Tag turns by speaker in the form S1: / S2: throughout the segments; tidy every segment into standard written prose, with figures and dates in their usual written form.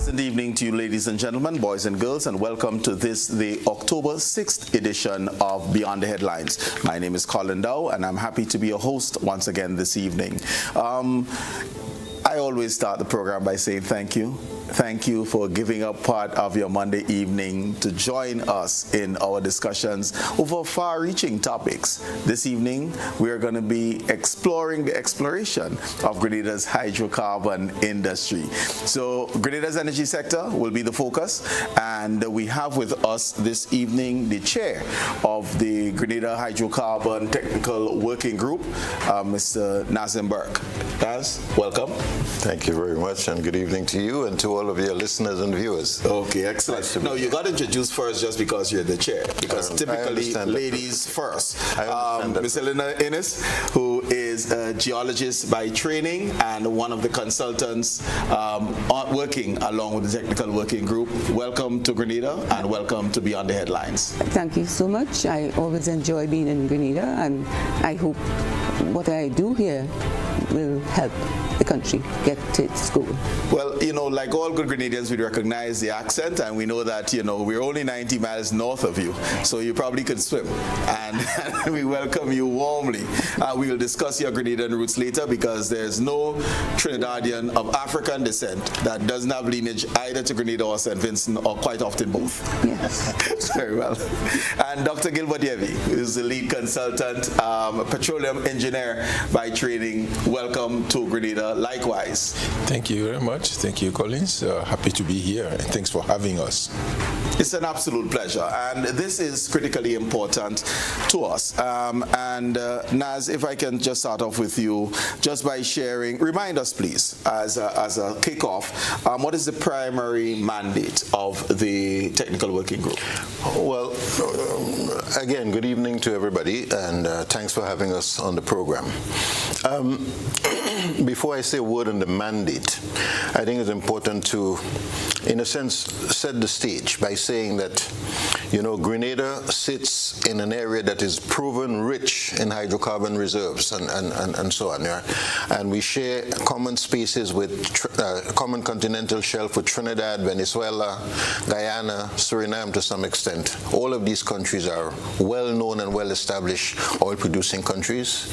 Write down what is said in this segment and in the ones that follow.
S1: Pleasant evening to you, ladies and gentlemen, boys and girls, and welcome to the October 6th edition of Beyond the Headlines. My name is Colin Dowe, and I'm happy to be your host once again this evening. I always start the program by saying thank you. Thank you for giving up part of your Monday evening to join us in our discussions over far-reaching topics. This evening, we are going to be exploring the exploration of Grenada's hydrocarbon industry. So, Grenada's energy sector will be the focus, and we have with us this evening the chair of the Grenada Hydrocarbon Technical Working Group, Mr. Nazim Burke. Naz, welcome.
S2: Thank you very much, and good evening to you and to all of your listeners and viewers.
S1: Okay, excellent. No, you got introduced first just because you're the chair, because typically ladies first. Ms. Helena Inniss, who is a geologist by training and one of the consultants working along with the technical working group. Welcome to Grenada and welcome to Beyond the Headlines.
S3: Thank you so much. I always enjoy being in Grenada, and I hope what I do here will help the country get its goal. Well,
S1: you know, like all good Grenadians, we recognize the accent, and we know that, you know, we're only 90 miles north of you, so you probably could swim. And we welcome you warmly. We will discuss your Grenadian roots later, because there's no Trinidadian of African descent that doesn't have lineage either to Grenada or St. Vincent, or quite often both.
S3: Yes.
S1: Very well. And Dr. Gilbert Yevi, who is the lead consultant, petroleum engineer by training. Welcome to Grenada. Likewise.
S4: Thank you very much. Thank you, Collins. Happy to be here, and thanks for having us.
S1: It's an absolute pleasure, and this is critically important to us. Naz, if I can just start off with you, just by sharing, remind us, please, as a kickoff, what is the primary mandate of the technical working group?
S2: Well, again, good evening to everybody, and thanks for having us on the program. Before I say a word on the mandate, I think it's important to, in a sense, set the stage by saying that, you know, Grenada sits in an area that is proven rich in hydrocarbon reserves and so on. Yeah? And we share common spaces with common continental shelf with Trinidad, Venezuela, Guyana, Suriname to some extent. All of these countries are well-known and well-established oil-producing countries.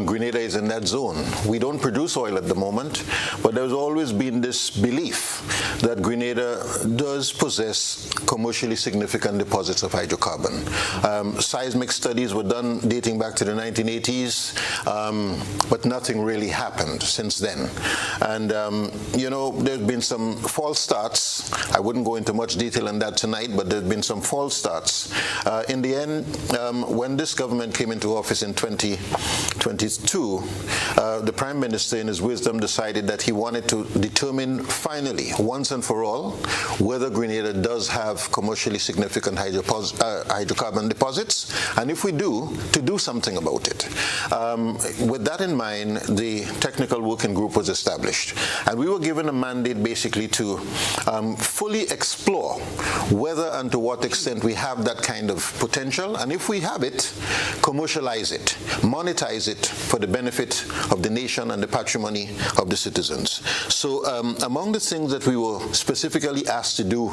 S2: Grenada is in that zone. We don't produce oil at the moment, but there's always been this belief that Grenada does possess commercially significant deposits of hydrocarbon. Seismic studies were done dating back to the 1980s, but nothing really happened since then. And, you know, there's been some false starts. I wouldn't go into much detail on that tonight, but there's been some false starts. In the end, when this government came into office in 2022, the Prime Minister, in his wisdom, decided that he wanted to determine finally, once and for all, whether Grenada does have commercially significant hydrocarbon deposits, and if we do, to do something about it. With that in mind, the technical working group was established, and we were given a mandate basically to fully explore whether and to what extent we have that kind of potential, and if we have it, commercialize it, monetize it for the benefit of the nation and the patrimony of the citizens. So among the things that we were specifically asked to do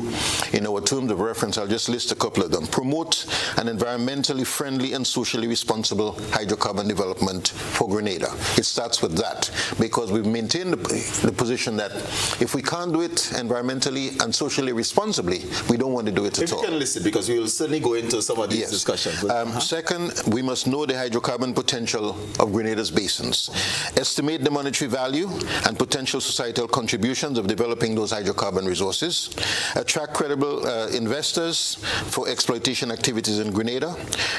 S2: in our terms of reference, I'll just list a couple of them. Promote an environmentally friendly and socially responsible hydrocarbon development for Grenada. It starts with that, because we've maintained the position that if we can't do it environmentally and socially responsibly, we don't want to do it at all.
S1: If you can list it, because we will certainly go into some of these discussions.
S2: Second, we must know the hydrocarbon potential of Grenada's basins. Estimate the monetary value and potential societal contributions of developing those hydrocarbon resources. Attract credible investors for exploitation activities in Grenada.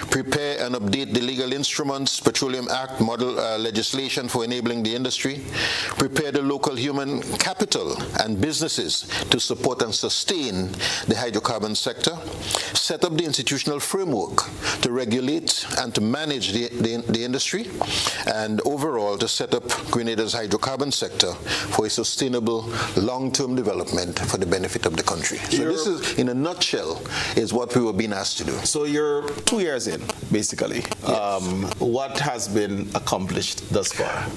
S2: Prepare and update the legal instruments, Petroleum Act model legislation for enabling the industry. Prepare the local human capital and businesses to support and sustain the hydrocarbon sector. Set up the institutional framework to regulate and to manage the industry, and overall to set up Grenada's hydrocarbon sector for a sustainable long-term development for the benefit of the country. So this is, in a nutshell, is what we were being asked to do.
S1: So you're 2 years in, basically. Yes. What has been accomplished thus far?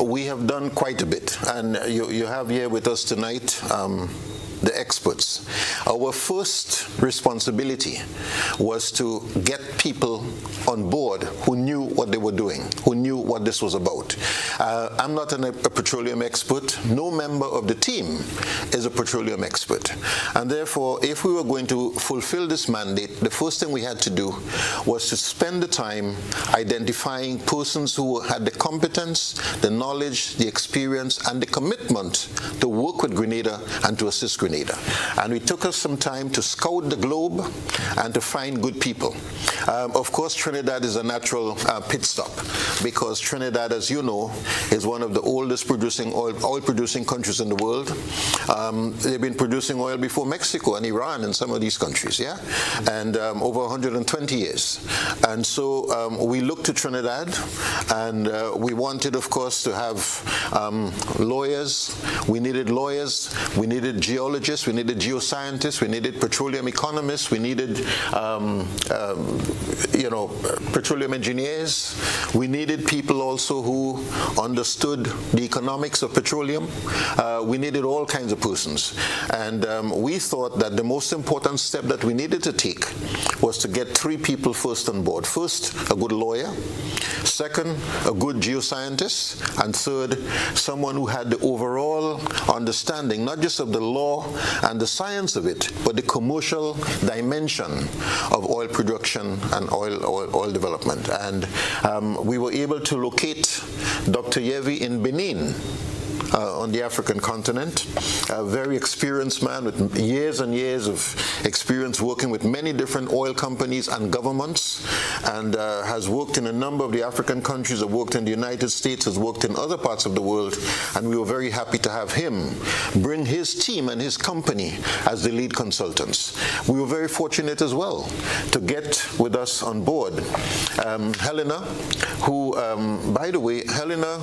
S2: We have done quite a bit, and you have here with us tonight the experts. Our first responsibility was to get people on board who knew what they were doing, who knew what this was about. I'm not a petroleum expert. No member of the team is a petroleum expert. And therefore, if we were going to fulfill this mandate, the first thing we had to do was to spend the time identifying persons who had the competence, the knowledge, the experience, and the commitment to work with Grenada and to assist Grenada. And it took us some time to scout the globe and to find good people. Of course, Trinidad is a natural pit stop, because Trinidad, as you know, is one of the oldest oil-producing countries in the world. They've been producing oil before Mexico and Iran and some of these countries, yeah? And over 120 years. And so we looked to Trinidad, and we wanted, of course, to have lawyers. We needed lawyers. We needed geologists. We needed geoscientists. We needed petroleum economists. We needed, petroleum engineers. We needed people also who understood the economics of petroleum. We needed all kinds of persons. And we thought that the most important step that we needed to take was to get three people first on board. First, a good lawyer. Second, a good geoscientist. And third, someone who had the overall understanding, not just of the law and the science of it, but the commercial dimension of oil production and oil development. And we were able to locate Dr. Yevi in Benin, on the African continent, a very experienced man with years and years of experience working with many different oil companies and governments, and has worked in a number of the African countries, has worked in the United States, has worked in other parts of the world, and we were very happy to have him bring his team and his company as the lead consultants. We were very fortunate as well to get with us on board Helena, who, by the way, Helena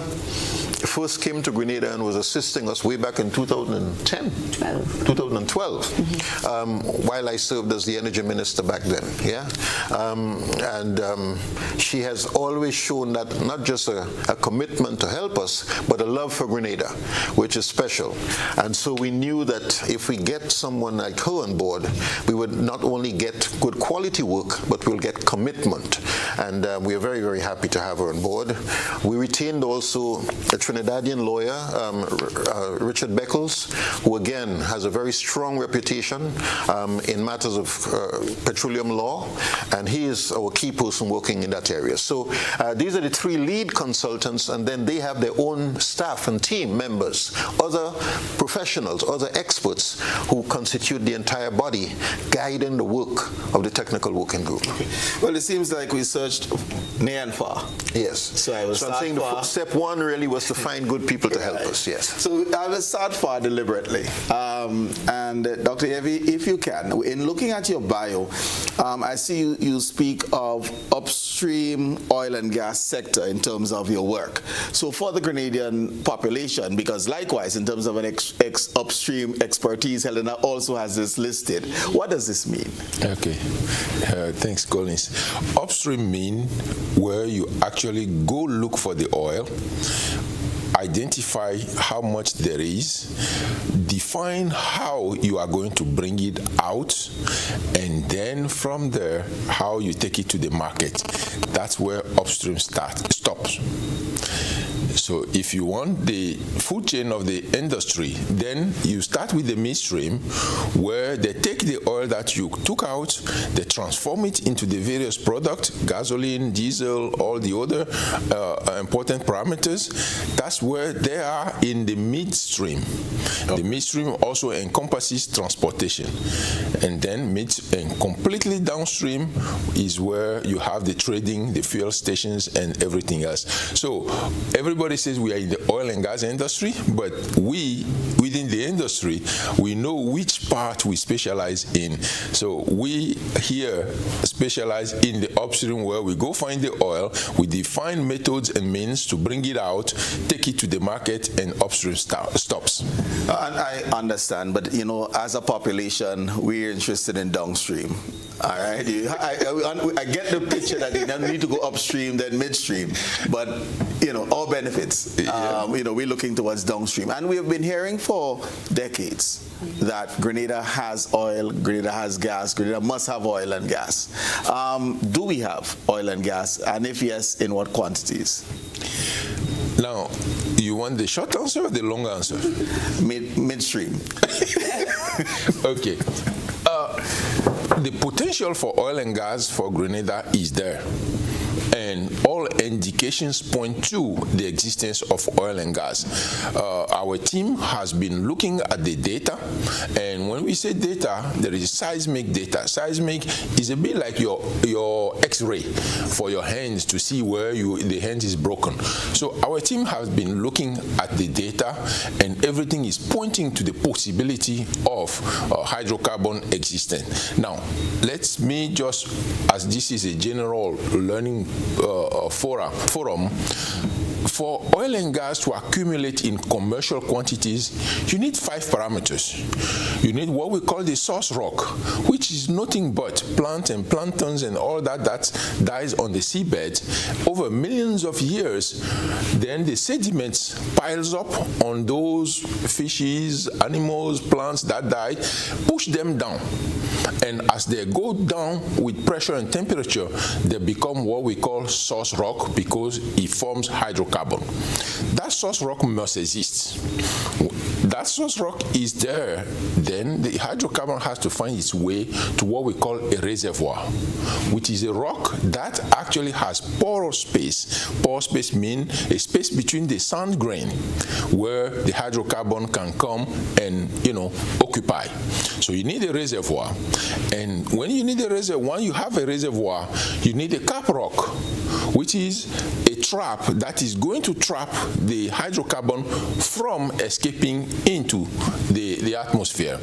S2: first came to Grenada and was assisting us way back in 2012, while I served as the energy minister back then, yeah? She has always shown that not just a commitment to help us, but a love for Grenada, which is special. And so we knew that if we get someone like her on board, we would not only get good quality work, but we'll get commitment. And we are very, very happy to have her on board. We retained also a Trinidadian lawyer, Richard Beckles, who again has a very strong reputation in matters of petroleum law, and he is our key person working in that area. So these are the three lead consultants, and then they have their own staff and team members, other professionals, other experts who constitute the entire body guiding the work of the technical working group.
S1: Okay. Well, it seems like we searched near and far.
S2: Yes.
S1: So I'm saying
S2: step one really was to find good people to help us, yes.
S1: So I will start far deliberately. And Dr. Yevi, if you can, in looking at your bio, I see you speak of upstream oil and gas sector in terms of your work. So for the Grenadian population, because likewise in terms of an upstream expertise, Helena also has this listed. What does this mean?
S4: Okay, thanks, Collins. Upstream mean where you actually go look for the oil, identify how much there is, define how you are going to bring it out, and then from there, how you take it to the market. That's where upstream stops. So if you want the food chain of the industry, then you start with the midstream, where they take the oil that you took out, they transform it into the various products, gasoline, diesel, all the other important parameters. That's where they are in the midstream. The midstream also encompasses transportation. And then completely downstream is where you have the trading, the fuel stations, and everything else. So everybody says we are in the oil and gas industry, but we, within the industry, we know which part we specialize in. So we here specialize in the upstream, where we go find the oil, we define methods and means to bring it out, take it to the market, and upstream stops.
S1: And I understand, but as a population, we're interested in downstream. All right, I get the picture that you don't need to go upstream, then midstream, but our benefits. We're looking towards downstream. And we have been hearing for decades that Grenada has oil, Grenada has gas, Grenada must have oil and gas. Do we have oil and gas? And if yes, in what quantities?
S4: Now, you want the short answer or the long answer?
S1: Midstream.
S4: Okay. The potential for oil and gas for Grenada is there. And all indications point to the existence of oil and gas. Our team has been looking at the data, and when we say data, there is seismic data. Seismic is a bit like your X-ray for your hands to see where the hand is broken. So our team has been looking at the data, and everything is pointing to the possibility of hydrocarbon existence. Now, let me just, as this is a general learning forum, for oil and gas to accumulate in commercial quantities, you need 5 parameters. You need what we call the source rock, which is nothing but plant and planktons and all that dies on the seabed over millions of years. Then the sediments piles up on those fishes, animals, plants that died, push them down. And as they go down with pressure and temperature, they become what we call source rock because it forms hydrocarbon. That source rock must exist. That source rock is there, then the hydrocarbon has to find its way to what we call a reservoir, which is a rock that actually has porous space. Porous space means a space between the sand grain where the hydrocarbon can come and, occupy. So you need a reservoir. And when you need a reservoir, you have a reservoir, you need a cap rock, which is a trap that is going to trap the hydrocarbon from escaping into the atmosphere.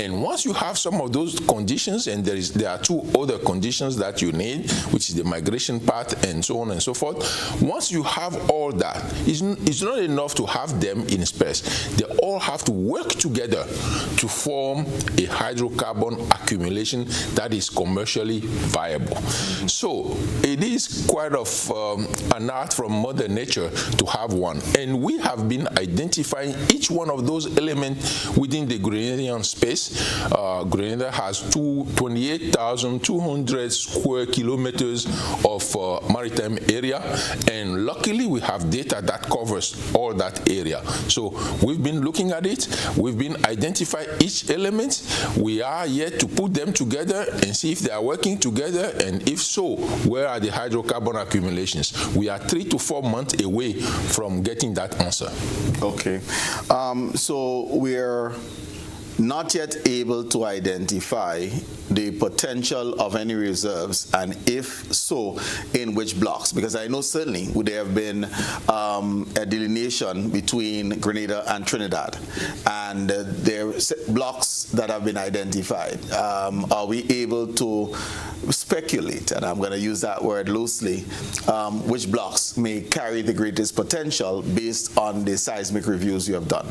S4: And once you have some of those conditions, and there are 2 other conditions that you need, which is the migration path and so on and so forth. Once you have all that, it's not enough to have them in space. They all have to work together to form a hydrocarbon accumulation that is commercially viable. So it is quite of an art from Mother Nature to have one. And we have been identifying each one of those elements within the Grenadian space. Grenada has 28,200 square kilometers of maritime area, and luckily we have data that covers all that area. So we've been looking at it, we've been identifying each element. We are yet to put them together and see if they are working together, and if so, where are the hydrocarbon accumulations? We are 3 to 4 months away from getting that answer.
S1: Okay. So we're not yet able to identify the potential of any reserves, and if so, in which blocks? Because I know certainly there have been a delineation between Grenada and Trinidad, and there are blocks that have been identified. Are we able to speculate, and I'm going to use that word loosely, which blocks may carry the greatest potential based on the seismic reviews you have done?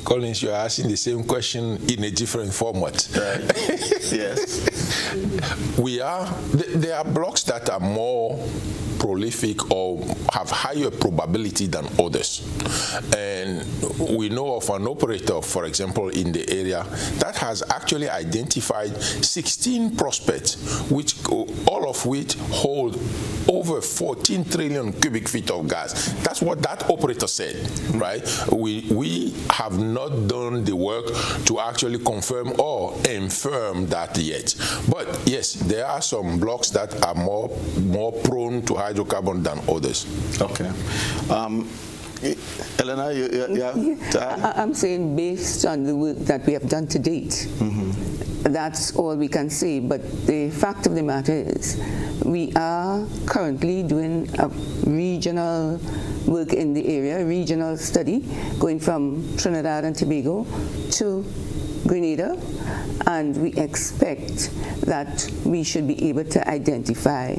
S4: Collins, you're asking the same question in a different format.
S1: Right. Yes.
S4: There are blocks that are more prolific or have higher probability than others. And we know of an operator, for example, in the area that has actually identified 16 prospects, which all of which hold over 14 trillion cubic feet of gas. That's what that operator said, right? We have not done the work to actually confirm or infirm that yet. But yes, there are some blocks that are more prone to hydrocarbon than others.
S1: Okay. Helena,
S3: I'm saying based on the work that we have done to date, that's all we can say. But the fact of the matter is, we are currently doing a regional work in the area, regional study, going from Trinidad and Tobago to Grenada, and we expect that we should be able to identify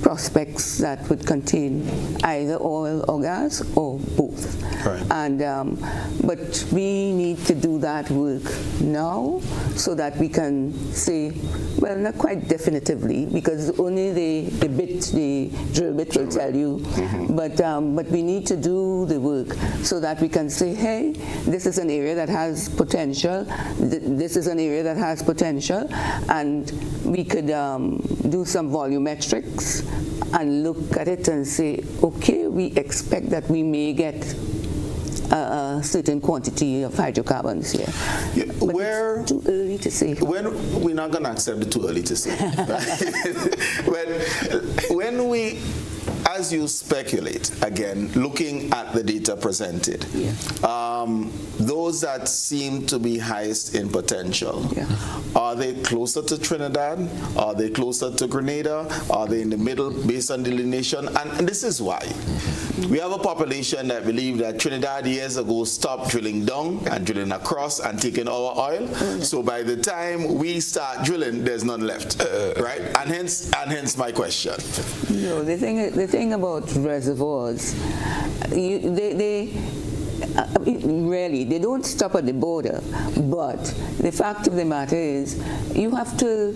S3: prospects that would contain either oil or gas or both.
S1: Right.
S3: And but we need to do that work now so that we can say, well, not quite definitively, because only the drill bit will tell you, but we need to do the work so that we can say, hey, this is an area that has potential, this is an area that has potential, and we could do some volumetrics and look at it and say, okay, we expect that we may get a certain quantity of hydrocarbons here.
S1: Yeah,
S3: But it's too early to say.
S1: We're not going to accept it too early to say. when we, as you speculate, again, looking at the data presented, those that seem to be highest in potential, are they closer to Trinidad? Are they closer to Grenada? Are they in the middle based on delineation? And this is why. We have a population that believe that Trinidad years ago stopped drilling down and drilling across and taking our oil. So by the time we start drilling, there's none left, right? And hence my question.
S3: No, the thing about reservoirs, they don't stop at the border, but the fact of the matter is you have to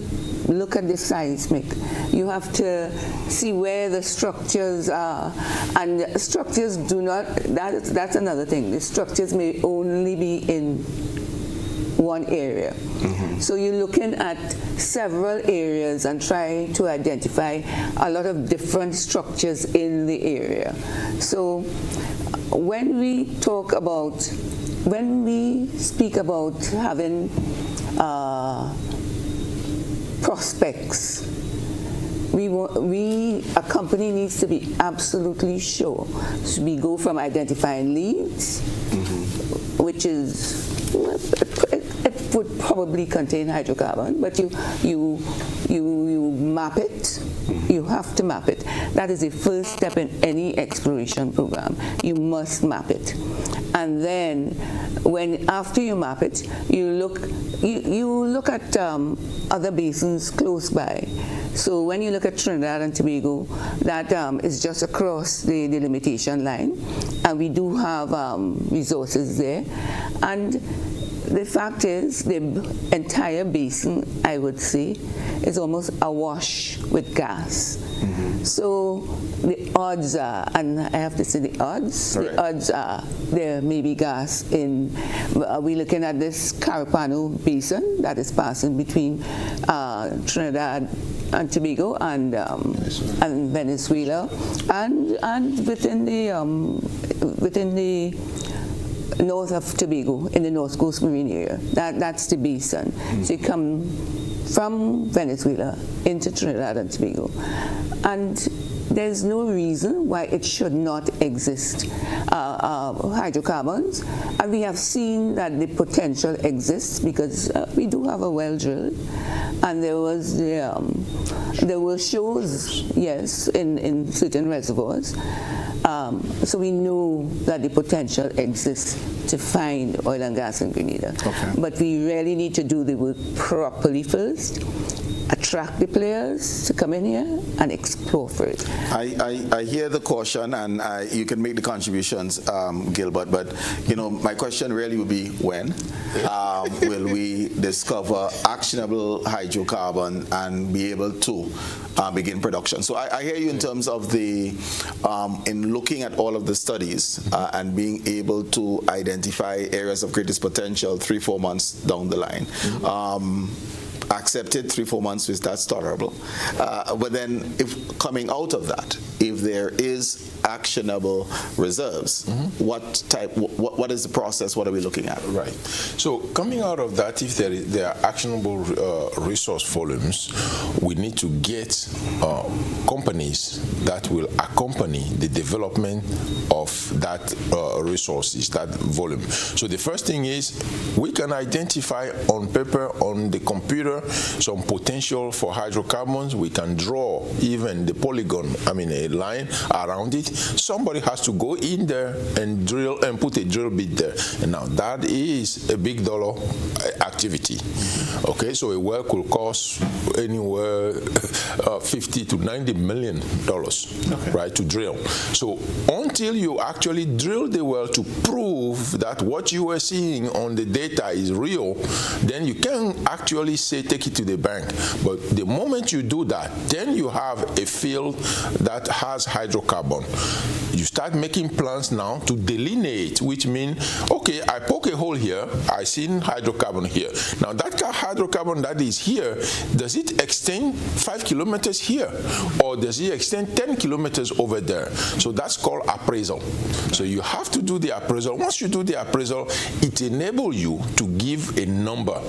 S3: look at the seismic. You have to see where the structures are, and the structures do not, that's another thing. The structures may only be in one area. So you're looking at several areas and trying to identify a lot of different structures in the area. So when we speak about having prospects, a company needs to be absolutely sure. So we go from identifying leads, which is, it would probably contain hydrocarbon, but you map it. You have to map it. That is the first step in any exploration program. You must map it, and then after you map it, you look at other basins close by. So when you look at Trinidad and Tobago, that is just across the delimitation line, and we do have resources there. And the fact is, the entire basin, I would say, is almost awash with gas. So the odds are, and I have to say the odds are there may be gas in, we're looking at this Carapano basin that is passing between Trinidad and Tobago and Venezuela, and within the north of Tobago, in the North Coast Marine area. That's the basin. So you come from Venezuela into Trinidad and Tobago. And there's no reason why it should not exist hydrocarbons. And we have seen that the potential exists because we do have a well drilled. And there were shows, yes, in certain reservoirs. So we know that the potential exists to find oil and gas in Grenada. But we really need to do the work properly first, attract the players to come in here and explore for it.
S1: I hear the caution, and you can make the contributions, Gilbert, but my question really would be when will we discover actionable hydrocarbon and be able to begin production? So I hear you in terms of in looking at all of the studies and being able to identify areas of greatest potential 3-4 months down the line. Accepted 3-4 months, that's tolerable. But then if coming out of that, if there is actionable reserves, what is the process? What are we looking at?
S4: Right. So coming out of that, if there are actionable resource volumes, we need to get companies that will accompany the development of that resources, that volume. So the first thing is we can identify on paper, on the computer, here some potential for hydrocarbons, we can draw even the polygon, a line around it. Somebody has to go in there and drill and put a drill bit there. And now that is a big dollar activity. Okay, so a well could cost anywhere $50 to $90 million, right, to drill. So until you actually drill the well to prove that what you were seeing on the data is real, then you can actually say take it to the bank. But the moment you do that, then you have a field that has hydrocarbon. You start making plans now to delineate, which means, okay, I poke a hole here, I see hydrocarbon here. Now that hydrocarbon that is here, does it extend 5 kilometers here? Or does it extend 10 kilometers over there? So that's called appraisal. So you have to do the appraisal. Once you do the appraisal, it enables you to give a number.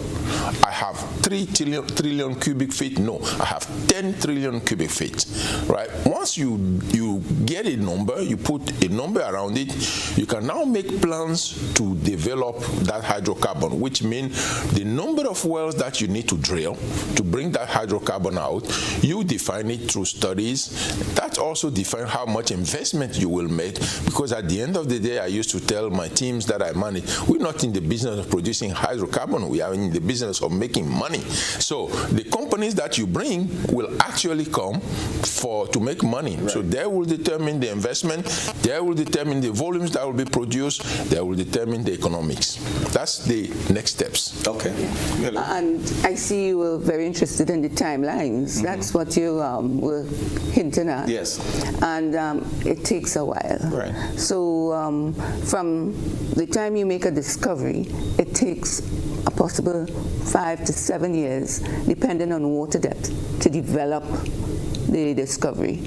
S4: I have 3 trillion cubic feet. No, I have 10 trillion cubic feet, right? Once you get a number, you put a number around it, you can now make plans to develop that hydrocarbon, which means the number of wells that you need to drill to bring that hydrocarbon out, you define it through studies. That also defines how much investment you will make, because at the end of the day, I used to tell my teams that I manage, we're not in the business of producing hydrocarbon, we are in the business of making money. So the companies that you bring will actually come to make money. Right. So they will determine the investment, they will determine the volumes that will be produced, they will determine the economics. That's the next steps.
S1: Okay.
S3: And I see you were very interested in the timelines. Mm-hmm. That's what you were hinting at.
S1: Yes.
S3: And it takes a while.
S1: Right.
S3: So from the time you make a discovery, it takes a possible 5 to 7 years, depending on water depth, to develop the discovery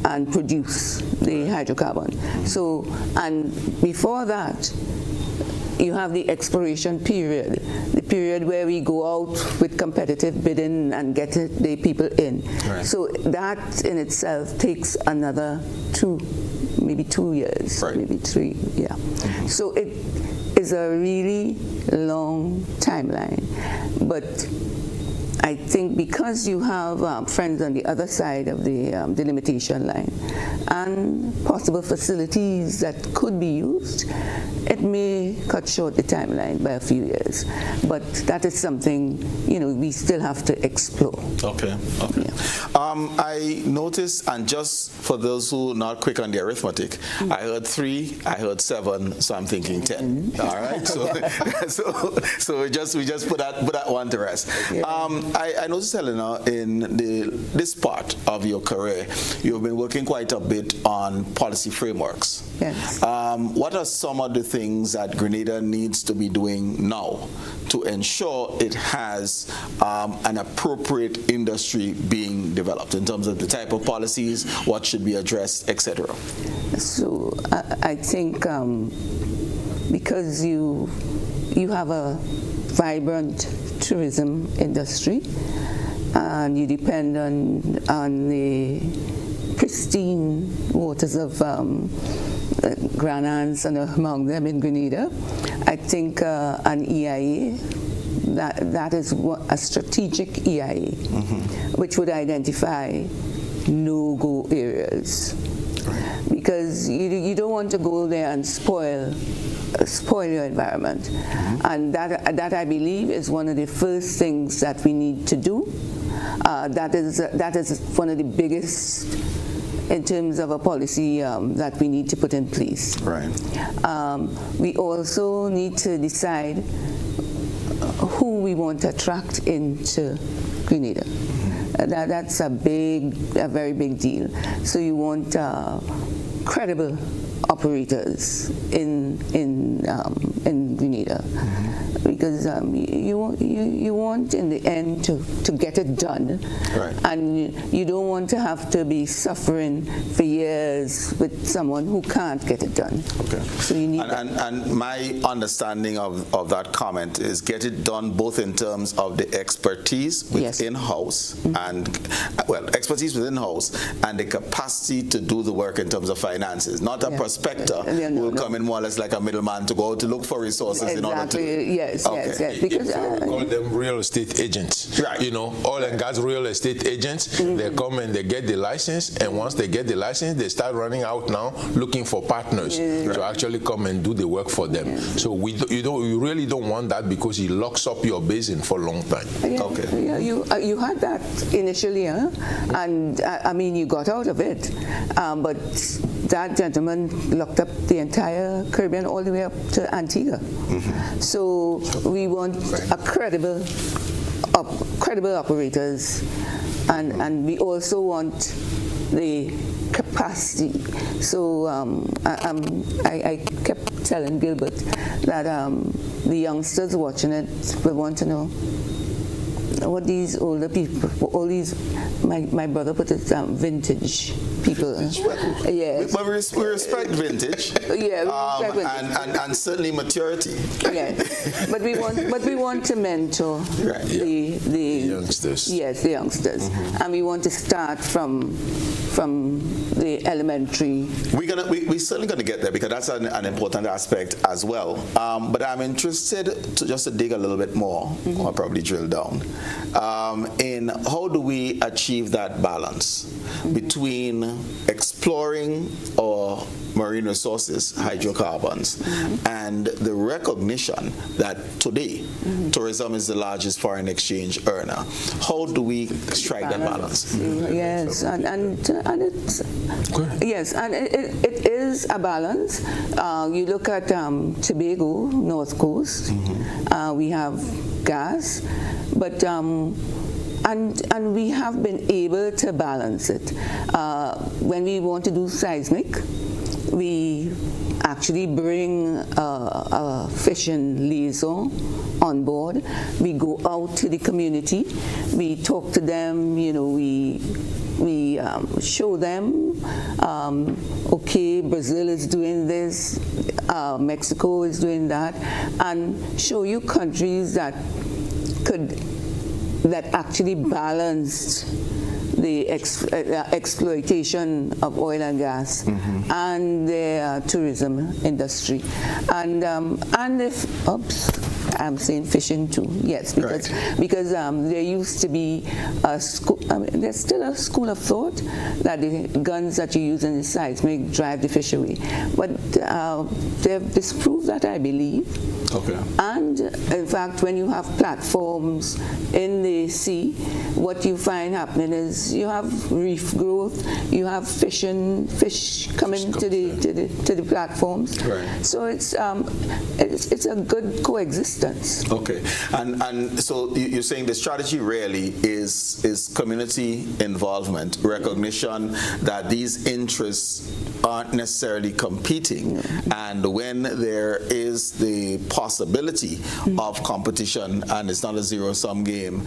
S3: and produce the hydrocarbon. So, and before that, you have the exploration period, the period where we go out with competitive bidding and get the people in. Right. So that in itself takes another maybe 2 years, right. Maybe 3, yeah. Mm-hmm. So it is a really long timeline. But I think because you have friends on the other side of the delimitation line and possible facilities that could be used, it may cut short the timeline by a few years. But that is something, we still have to explore.
S1: Okay.
S3: Yeah.
S1: I noticed, and just for those who are not quick on the arithmetic, I heard 3, I heard 7, so I'm thinking 10. All right. So we just put that one to rest. Yeah. I noticed, Helena, in this part of your career, you've been working quite a bit on policy frameworks.
S3: Yes.
S1: What are some of the things that Grenada needs to be doing now to ensure it has an appropriate industry being developed in terms of the type of policies, what should be addressed, etc.?
S3: So I think because you have a vibrant tourism industry and you depend on the pristine waters of Grenanda and among them in Grenada, I think an EIA, that is a strategic EIA, which would identify no-go areas. Right. Because you don't want to go there and spoil your environment. And that I believe is one of the first things that we need to do. That is one of the biggest in terms of a policy that we need to put in place.
S1: Right.
S3: We also need to decide who we want to attract into Grenada. That's a very big deal. So you want credible operators in Grenada, because you want in the end to get it done, right. And you don't want to have to be suffering for years with someone who can't get it done.
S1: Okay.
S3: So you need
S1: and my understanding of that comment is get it done both in terms of the expertise within house and expertise within house and the capacity to do the work in terms of finances, not a prospector who will come in more or less like a middleman to go out to look for resources in order to.
S3: Yes. Yes, yes, because
S4: we call them real estate agents.
S1: Right.
S4: You know, oil and gas real estate agents. They come and they get the license, and once they get the license, they start running out now looking for partners to actually come and do the work for them. So you really don't want that, because it locks up your basin for a long time.
S3: Yeah,
S1: Okay.
S3: yeah, you had that initially, huh? And I mean, you got out of it, but that gentleman locked up the entire Caribbean all the way up to Antigua. So we want a credible operators, and we also want the capacity. So I kept telling Gilbert that the youngsters watching it will want to know what these older people, all these, my brother put it, vintage people. Yes.
S1: But we respect vintage.
S3: Yeah, we respect vintage.
S1: And certainly maturity.
S3: Yes. But we want to mentor the
S4: youngsters.
S3: Yes, the youngsters. And we want to start from the elementary.
S1: We're certainly going to get there, because that's an important aspect as well. But I'm interested to dig a little bit more, or probably drill down, in how do we achieve that balance between exploring our marine resources, hydrocarbons, and the recognition that today tourism is the largest foreign exchange earner. How do we strike that balance?
S3: Yes, and it's yes, and it is a balance. You look at Tobago, North Coast. We have gas, but and we have been able to balance it. When we want to do seismic, we actually bring a fishing liaison on board. We go out to the community. We talk to them. You know, we show them. Okay, Brazil is doing this. Mexico is doing that, and show you countries that actually balanced the exploitation of oil and gas and the tourism industry, and if I'm saying fishing too, yes, because there used to be a school. There's still a school of thought that the guns that you use in the seismic drive the fish away, but they've disproved that, I believe.
S1: Okay.
S3: And in fact, when you have platforms in the sea, what you find happening is you have reef growth, you have fish coming to the platforms.
S1: Right.
S3: So it's a good coexistence.
S1: Okay, and so you're saying the strategy really is community involvement, recognition that these interests aren't necessarily competing, and when there is the possibility of competition and it's not a zero-sum game,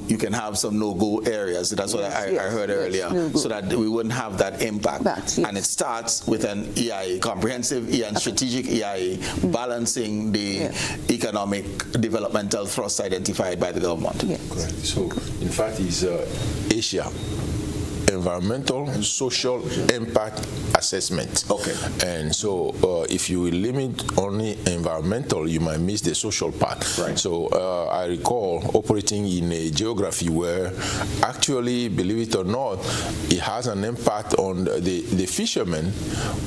S1: you can have some no-go areas. That's what I heard earlier, so that we wouldn't have that impact. And it starts with an EIA, comprehensive and strategic EIA, balancing the economic developmental thrust identified by the government.
S4: Correct. So, in fact, it's Asia. Environmental, social impact assessment.
S1: Okay.
S4: And so if you limit only environmental, you might miss the social part.
S1: Right.
S4: So I recall operating in a geography where actually, believe it or not, it has an impact on the fishermen.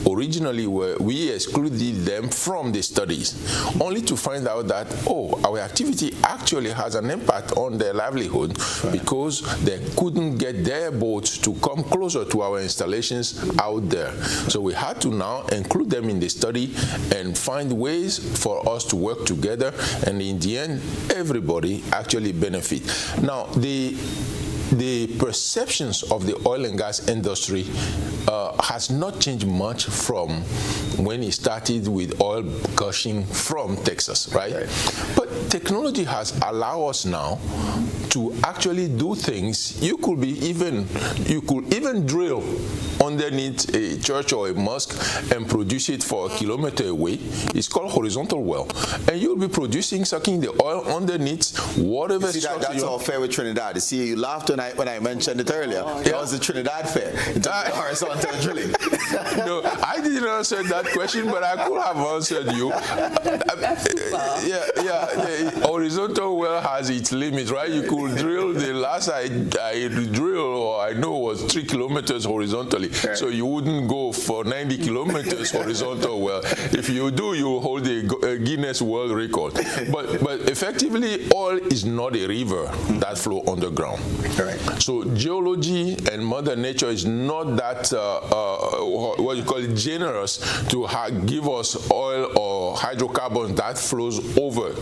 S4: Originally, we excluded them from the studies, only to find out that, our activity actually has an impact on their livelihood, because they couldn't get their boats to come closer to our installations out there. So we had to now include them in the study and find ways for us to work together, and in the end, everybody actually benefit. Now, the perceptions of the oil and gas industry has not changed much from when it started with oil gushing from Texas, right? But technology has allowed us now to actually do things. You could even drill underneath a church or a mosque and produce it for a kilometer away. It's called horizontal well. And you'll be producing, sucking the oil underneath whatever
S1: you see,
S4: structure
S1: that's all fair with Trinidad. You see, you laughed when I mentioned it earlier. It was the Trinidad fair. It was horizontal drilling.
S4: No, I didn't answer that question, but I could have answered you. The horizontal well has its limits, right? You could drill, the last I drill, or I know, was 3 kilometers horizontally. Right. So you wouldn't go for 90 kilometers horizontal well. If you do, you hold a Guinness World Record. But effectively, oil is not a river that flow underground.
S1: Right.
S4: So geology and Mother Nature is not that what you call it, generous to give us oil or hydrocarbons that flows over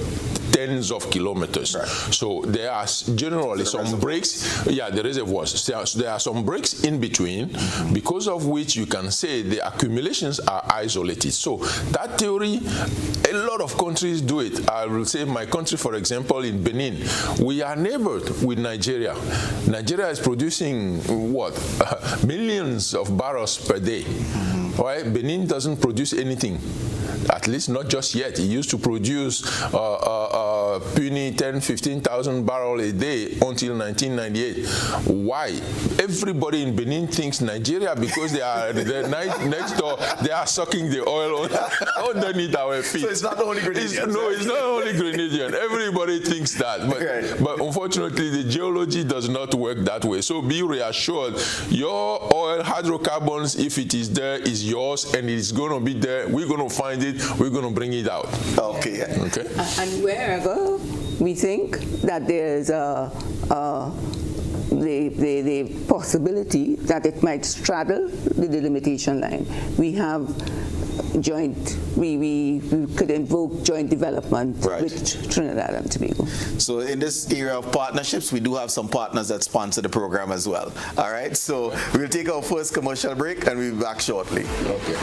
S4: tens of kilometers. Right. So there are generally some breaks. Yeah, the reservoirs. There are some breaks in between, because of which you can say the accumulations are isolated. So that theory, a lot of countries do it. I will say my country, for example, in Benin, we are neighbored with Nigeria. Nigeria is producing what? Millions of barrels per day. Right? Benin doesn't produce anything. At least not just yet. It used to produce puny 10,000, 15,000 barrels a day until 1998. Why? Everybody in Benin thinks Nigeria, because they are next door, they are sucking the oil underneath our feet.
S1: So it's not only Grenadian.
S4: No, it's not only Grenadian. Everybody thinks that. But unfortunately, the geology does not work that way. So be reassured, your oil, hydrocarbons, if it is there, is yours, and it is going to be there. We're going to find it. We're going to bring it out.
S1: Okay.
S4: Okay.
S3: And wherever we think that there's the possibility that it might straddle the delimitation line, we have we could invoke joint development with Trinidad and Tobago.
S1: So in this era of partnerships, we do have some partners that sponsor the program as well. All right, so we'll take our first commercial break and we'll be back shortly. Okay.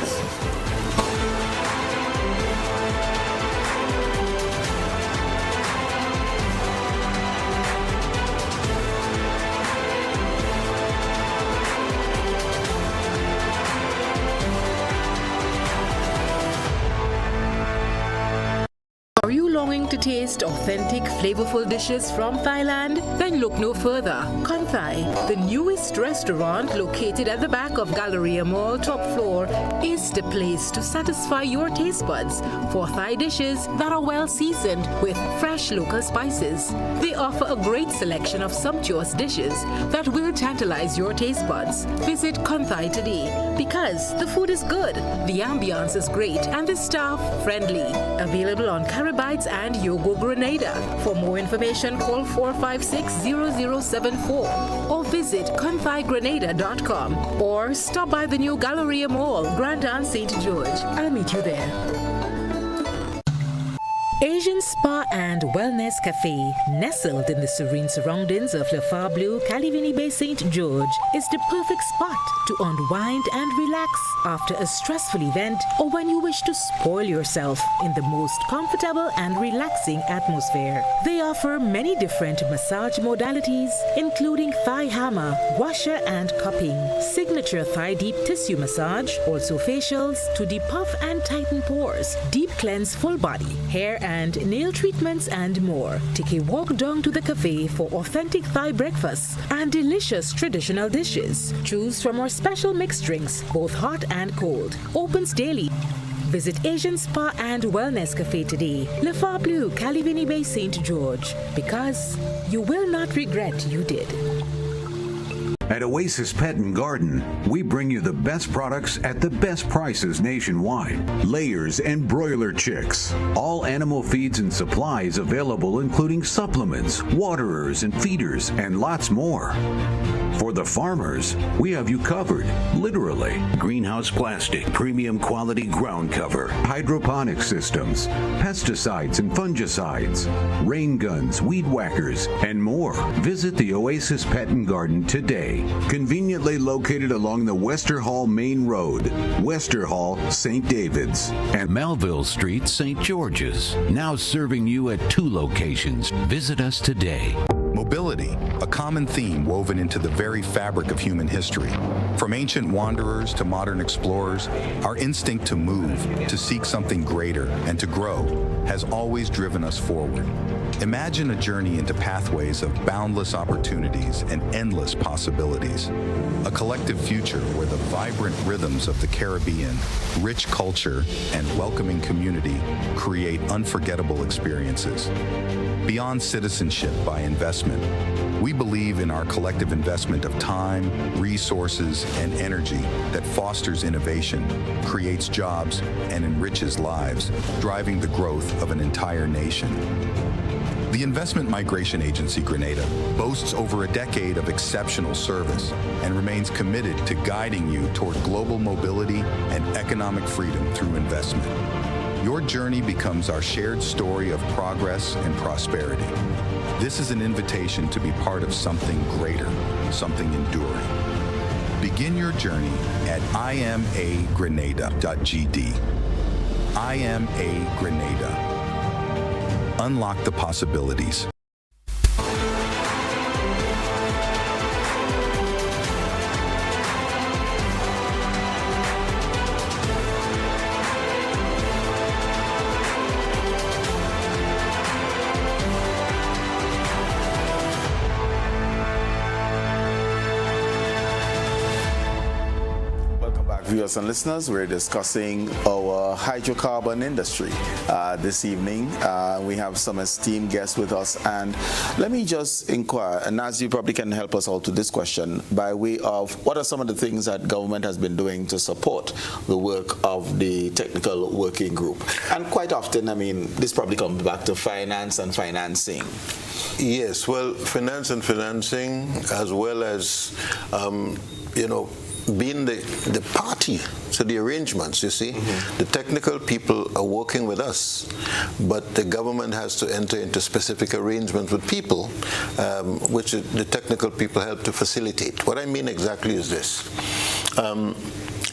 S5: Are you longing to taste authentic, flavorful dishes from Thailand? Then look no further. Konthai, the newest restaurant located at the back of Galleria Mall top floor, is the place to satisfy your taste buds for Thai dishes that are well seasoned with fresh local spices. They offer a great selection of sumptuous dishes that will tantalize your taste buds. Visit Konthai today, because the food is good, the ambiance is great, and the staff friendly. Available on Bites and Yogo Grenada. For more information, call 456-0074 or visit konthaigrenada.com or stop by the new Galleria Mall, Grenanda, St. George. I'll meet you there. Asian Spa and Wellness Cafe, nestled in the serene surroundings of Le Phare Bleu, Calivini Bay, St. George, is the perfect spot to unwind and relax after a stressful event or when you wish to spoil yourself in the most comfortable and relaxing atmosphere. They offer many different massage modalities, including thigh hammer, washer and cupping, signature thigh deep tissue massage, also facials to depuff and tighten pores, deep cleanse full body, hair and nail treatments and more. Take a walk down to the cafe for authentic Thai breakfasts and delicious traditional dishes. Choose from our special mixed drinks, both hot and cold. Opens daily. Visit Asian Spa and Wellness Cafe today, Le Phare Bleu, Calivini Bay, St. George, because you will not regret you did.
S6: At Oasis Pet and Garden, we bring you the best products at the best prices nationwide. Layers and broiler chicks. All animal feeds and supplies available, including supplements, waterers and feeders, and lots more. For the farmers, we have you covered, literally. Greenhouse plastic, premium quality ground cover, hydroponic systems, pesticides and fungicides, rain guns, weed whackers, and more. Visit the Oasis Pet and Garden today. Conveniently located along the Wester Hall Main Road, Wester Hall, St. David's, and Melville Street, St. George's. Now serving you at 2 locations. Visit us today.
S7: Mobility, a common theme woven into the very fabric of human history. From ancient wanderers to modern explorers, our instinct to move, to seek something greater, and to grow has always driven us forward. Imagine a journey into pathways of boundless opportunities and endless possibilities. A collective future where the vibrant rhythms of the Caribbean, rich culture, and welcoming community create unforgettable experiences. Beyond citizenship by investment, we believe in our collective investment of time, resources, and energy that fosters innovation, creates jobs, and enriches lives, driving the growth of an entire nation. The Investment Migration Agency Grenada boasts over a decade of exceptional service and remains committed to guiding you toward global mobility and economic freedom through investment. Your journey becomes our shared story of progress and prosperity. This is an invitation to be part of something greater, something enduring. Begin your journey at imagrenada.gd. IMA Grenada. Unlock the possibilities.
S1: Viewers and listeners, we're discussing our hydrocarbon industry this evening. We have some esteemed guests with us, and let me just inquire, and Naz, you probably can help us out with this question by way of what are some of the things that government has been doing to support the work of the technical working group? And quite often, I mean, this probably comes back to finance and financing.
S2: Yes, well, finance and financing, as well as, being the party to the arrangements, you see. The technical people are working with us, but the government has to enter into specific arrangements with people, which the technical people help to facilitate. What I mean exactly is this.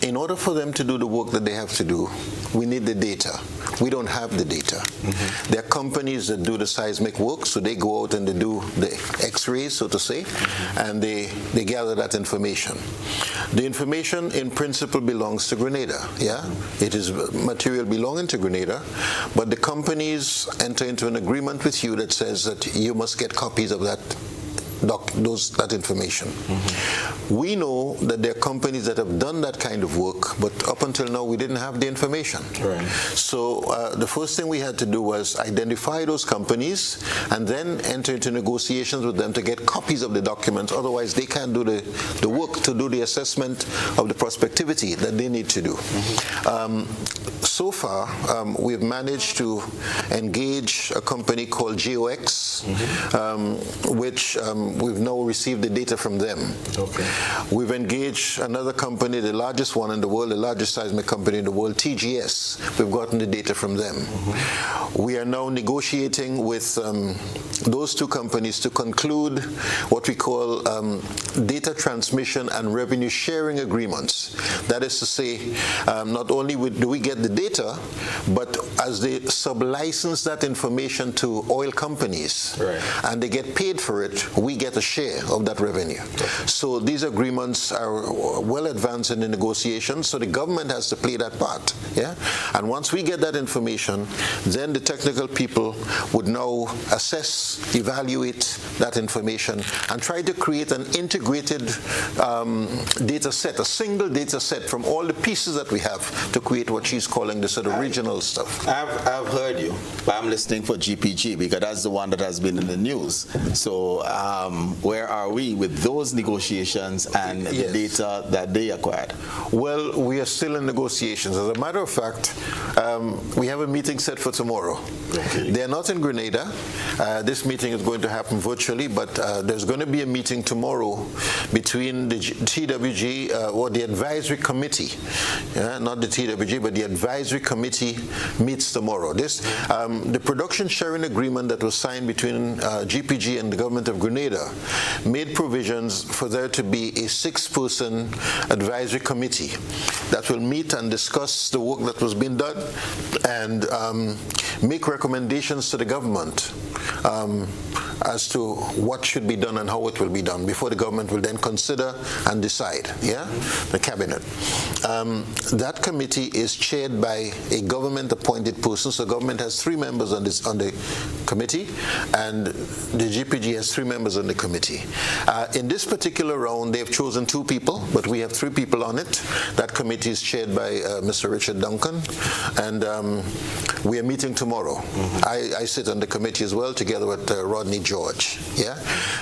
S2: In order for them to do the work that they have to do, we need the data. We don't have the data. There are companies that do the seismic work, so they go out and they do the x-rays, so to say, and they gather that information. The information, in principle, belongs to Grenada, yeah? It is material belonging to Grenada, but the companies enter into an agreement with you that says that you must get copies of that information. We know that there are companies that have done that kind of work, but up until now we didn't have the information. Right. So the first thing we had to do was identify those companies and then enter into negotiations with them to get copies of the documents. Otherwise they can't do the work to do the assessment of the prospectivity that they need to do. So far we've managed to engage a company called GeoX, which we've now received the data from them. Okay. We've engaged another company, the largest one in the world, the largest seismic company in the world, TGS. We've gotten the data from them. We are now negotiating with those two companies to conclude what we call data transmission and revenue sharing agreements. That is to say, not only do we get the data, but as they sub-license that information to oil companies, right, and they get paid for it, we get a share of that revenue. So these agreements are well advanced in the negotiations, so the government has to play that part. Yeah? And once we get that information, then the technical people would now assess, evaluate that information, and try to create an integrated data set, a single data set from all the pieces that we have to create what she's calling the sort of regional stuff.
S1: I've heard you, but I'm listening for GPG because that's the one that has been in the news. So where are we with those negotiations and the data that they acquired?
S2: Well, we are still in negotiations. As a matter of fact, we have a meeting set for tomorrow. Okay. They're not in Grenada. This meeting is going to happen virtually, but there's going to be a meeting tomorrow between the TWG or the advisory committee, not the TWG, but the advisory committee meets tomorrow. The production sharing agreement that was signed between GPG and the government of Grenada made provisions for there to be a 6-person advisory committee that will meet and discuss the work that was being done and make recommendations to the government as to what should be done and how it will be done before the government will then consider and decide, the cabinet. That committee is chaired by a government-appointed person, so government has 3 members on the committee, and the GPG has 3 members on the committee. In this particular round, they've chosen 2 people, but we have 3 people on it. That committee is chaired by Mr. Richard Duncan, and we are meeting tomorrow. I sit on the committee as well, together with Rodney George.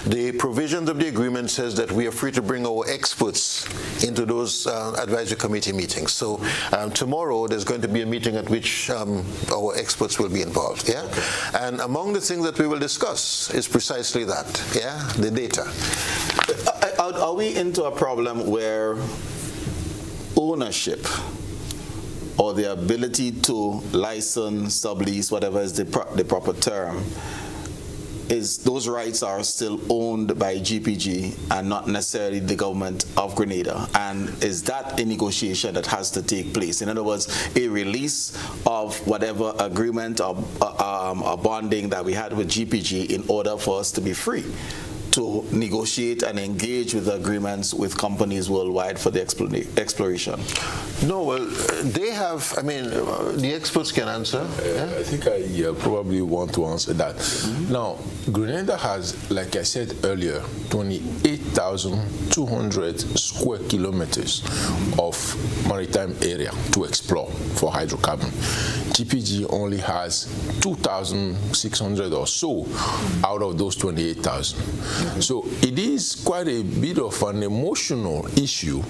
S2: The provisions of the agreement says that we are free to bring our experts into those advisory committee meetings. So tomorrow there's going to be a meeting at which our experts will be involved. And among the things that we will discuss is precisely that. The data.
S1: Are we into a problem where ownership or the ability to license, sublease, whatever is the proper term, is those rights are still owned by GPG and not necessarily the government of Grenada? And is that a negotiation that has to take place? In other words, a release of whatever agreement or bonding that we had with GPG in order for us to be free to negotiate and engage with agreements with companies worldwide for the exploration?
S2: No, well, they have, I mean, the experts can answer.
S4: I think I probably want to answer that. Now, Grenada has, like I said earlier, 28,200 square kilometers of maritime area to explore for hydrocarbon. GPG only has 2,600 or so out of those 28,000. So it is quite a bit of an emotional issue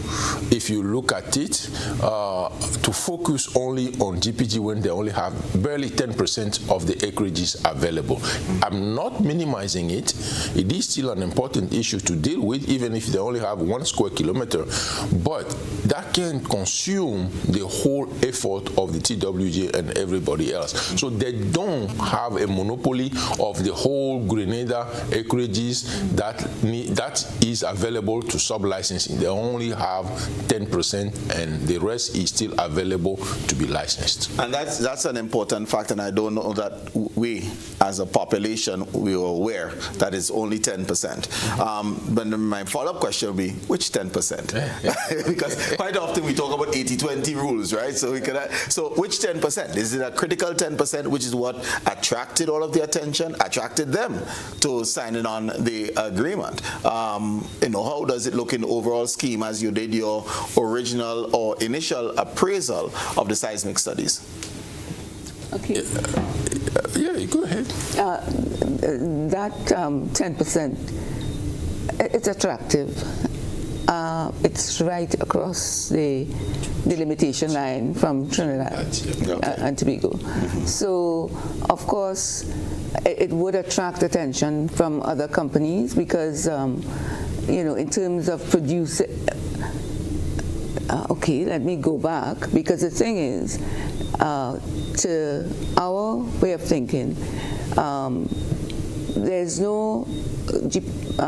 S4: if you look at it, to focus only on GPG when they only have barely 10% of the acreages available. I'm not minimizing it. It is still an important issue to deal with, even if they only have 1 square kilometer. But that can consume the whole effort of the TWJ and everybody else. So they don't have a monopoly of the whole Grenada acreages that is available to sub-licensing. They only have 10%, and the rest is still available to be licensed.
S1: And that's an important fact, and I don't know that we, as a population, we are aware that it's only 10%. But my follow-up question would be, which 10%? Because quite often we talk about 80-20 rules, right? So which 10%? Is it a critical 10%, which is what attracted all of the attention, attracted them to signing on the agreement? How does it look in the overall scheme as you did your original or initial appraisal of the seismic studies?
S3: Okay.
S4: Yeah, go ahead.
S3: That 10%, it's attractive. It's right across the limitation line from Trinidad and Tobago. So, of course, it would attract attention from other companies because, in terms of producing. Okay, let me go back, because the thing is, to our way of thinking,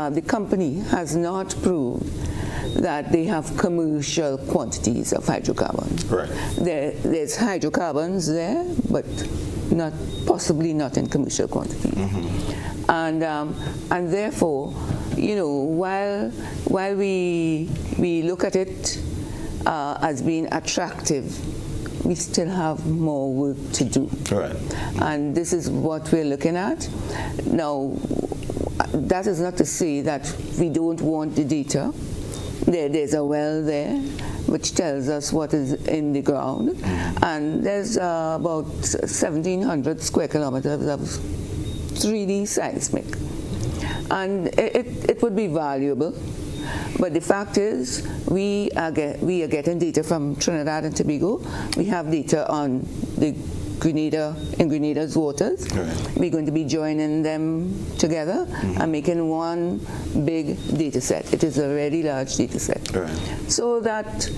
S3: the company has not proved that they have commercial quantities of hydrocarbons.
S1: Right.
S3: There's hydrocarbons there, but possibly not in commercial quantity. And therefore, while we look at it as being attractive, we still have more work to do.
S1: Right.
S3: And this is what we're looking at. Now, that is not to say that we don't want the data. There's a well there which tells us what is in the ground, and there's about 1,700 square kilometers of 3D seismic. And it would be valuable. But the fact is, we are getting data from Trinidad and Tobago. We have data on the Grenada's waters.
S1: Right.
S3: We're going to be joining them together and making one big data set. It is a really large data set.
S1: Right.
S3: So that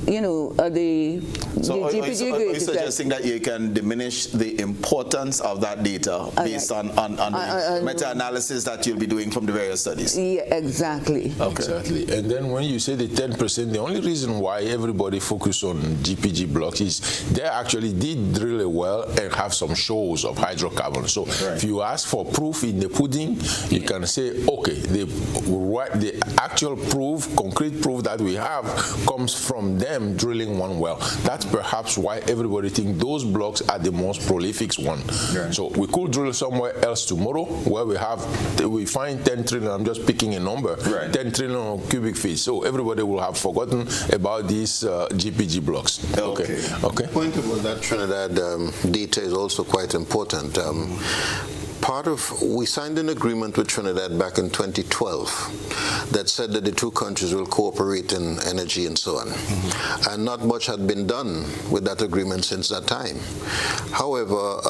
S3: the GPG
S1: are
S3: grade
S1: you
S3: is
S1: suggesting that you can diminish the importance of that data based on the meta-analysis that you'll be doing from the various studies?
S3: Yeah, exactly.
S1: Okay.
S4: Exactly. And then when you say the 10%, the only reason why everybody focus on GPG blocks is they actually did really well and have some shows of hydrocarbons. So if you ask for proof in the pudding, you can say, okay, the actual proof, concrete proof that we have comes from them drilling one well. That's perhaps why everybody thinks those blocks are the most prolific one. Right. So we could drill somewhere else tomorrow where we find 10 trillion, I'm just picking a number, 10 trillion cubic feet. So everybody will have forgotten about these GPG blocks. Okay.
S2: The point about that Trinidad data is also quite important. We signed an agreement with Trinidad back in 2012 that said that the two countries will cooperate in energy and so on. And not much had been done with that agreement since that time. However,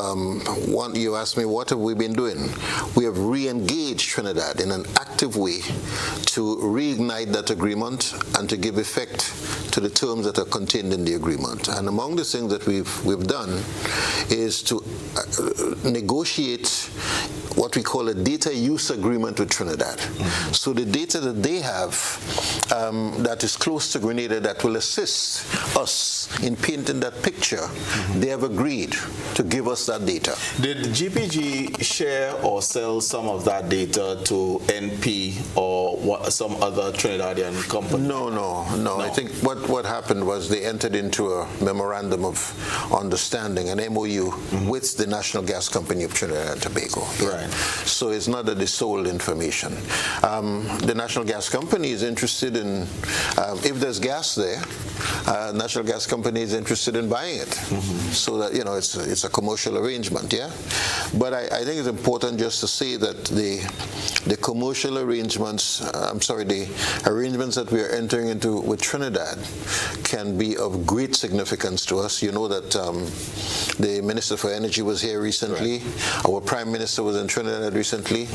S2: you asked me, what have we been doing? We have re-engaged Trinidad in an active way to reignite that agreement and to give effect to the terms that are contained in the agreement. And among the things that we've done is to negotiate what we call a data use agreement with Trinidad. So the data that they have that is close to Grenada that will assist us in painting that picture, they have agreed to give us that data.
S1: Did GPG share or sell some of that data to NP or some other Trinidadian company?
S2: No. I think what happened was they entered into a memorandum of understanding, an MOU, with the National Gas Company of Trinidad and Tobago.
S1: Right.
S2: So it's not that they sold information. The National Gas Company is interested in, if there's gas there, National Gas Company is interested in buying it. So that, it's a commercial arrangement, yeah? But I think it's important just to say that the commercial arrangements, the arrangements that we are entering into with Trinidad can be of great significance to us. You know that the Minister for Energy was here recently. Our Prime Minister was in Trinidad recently.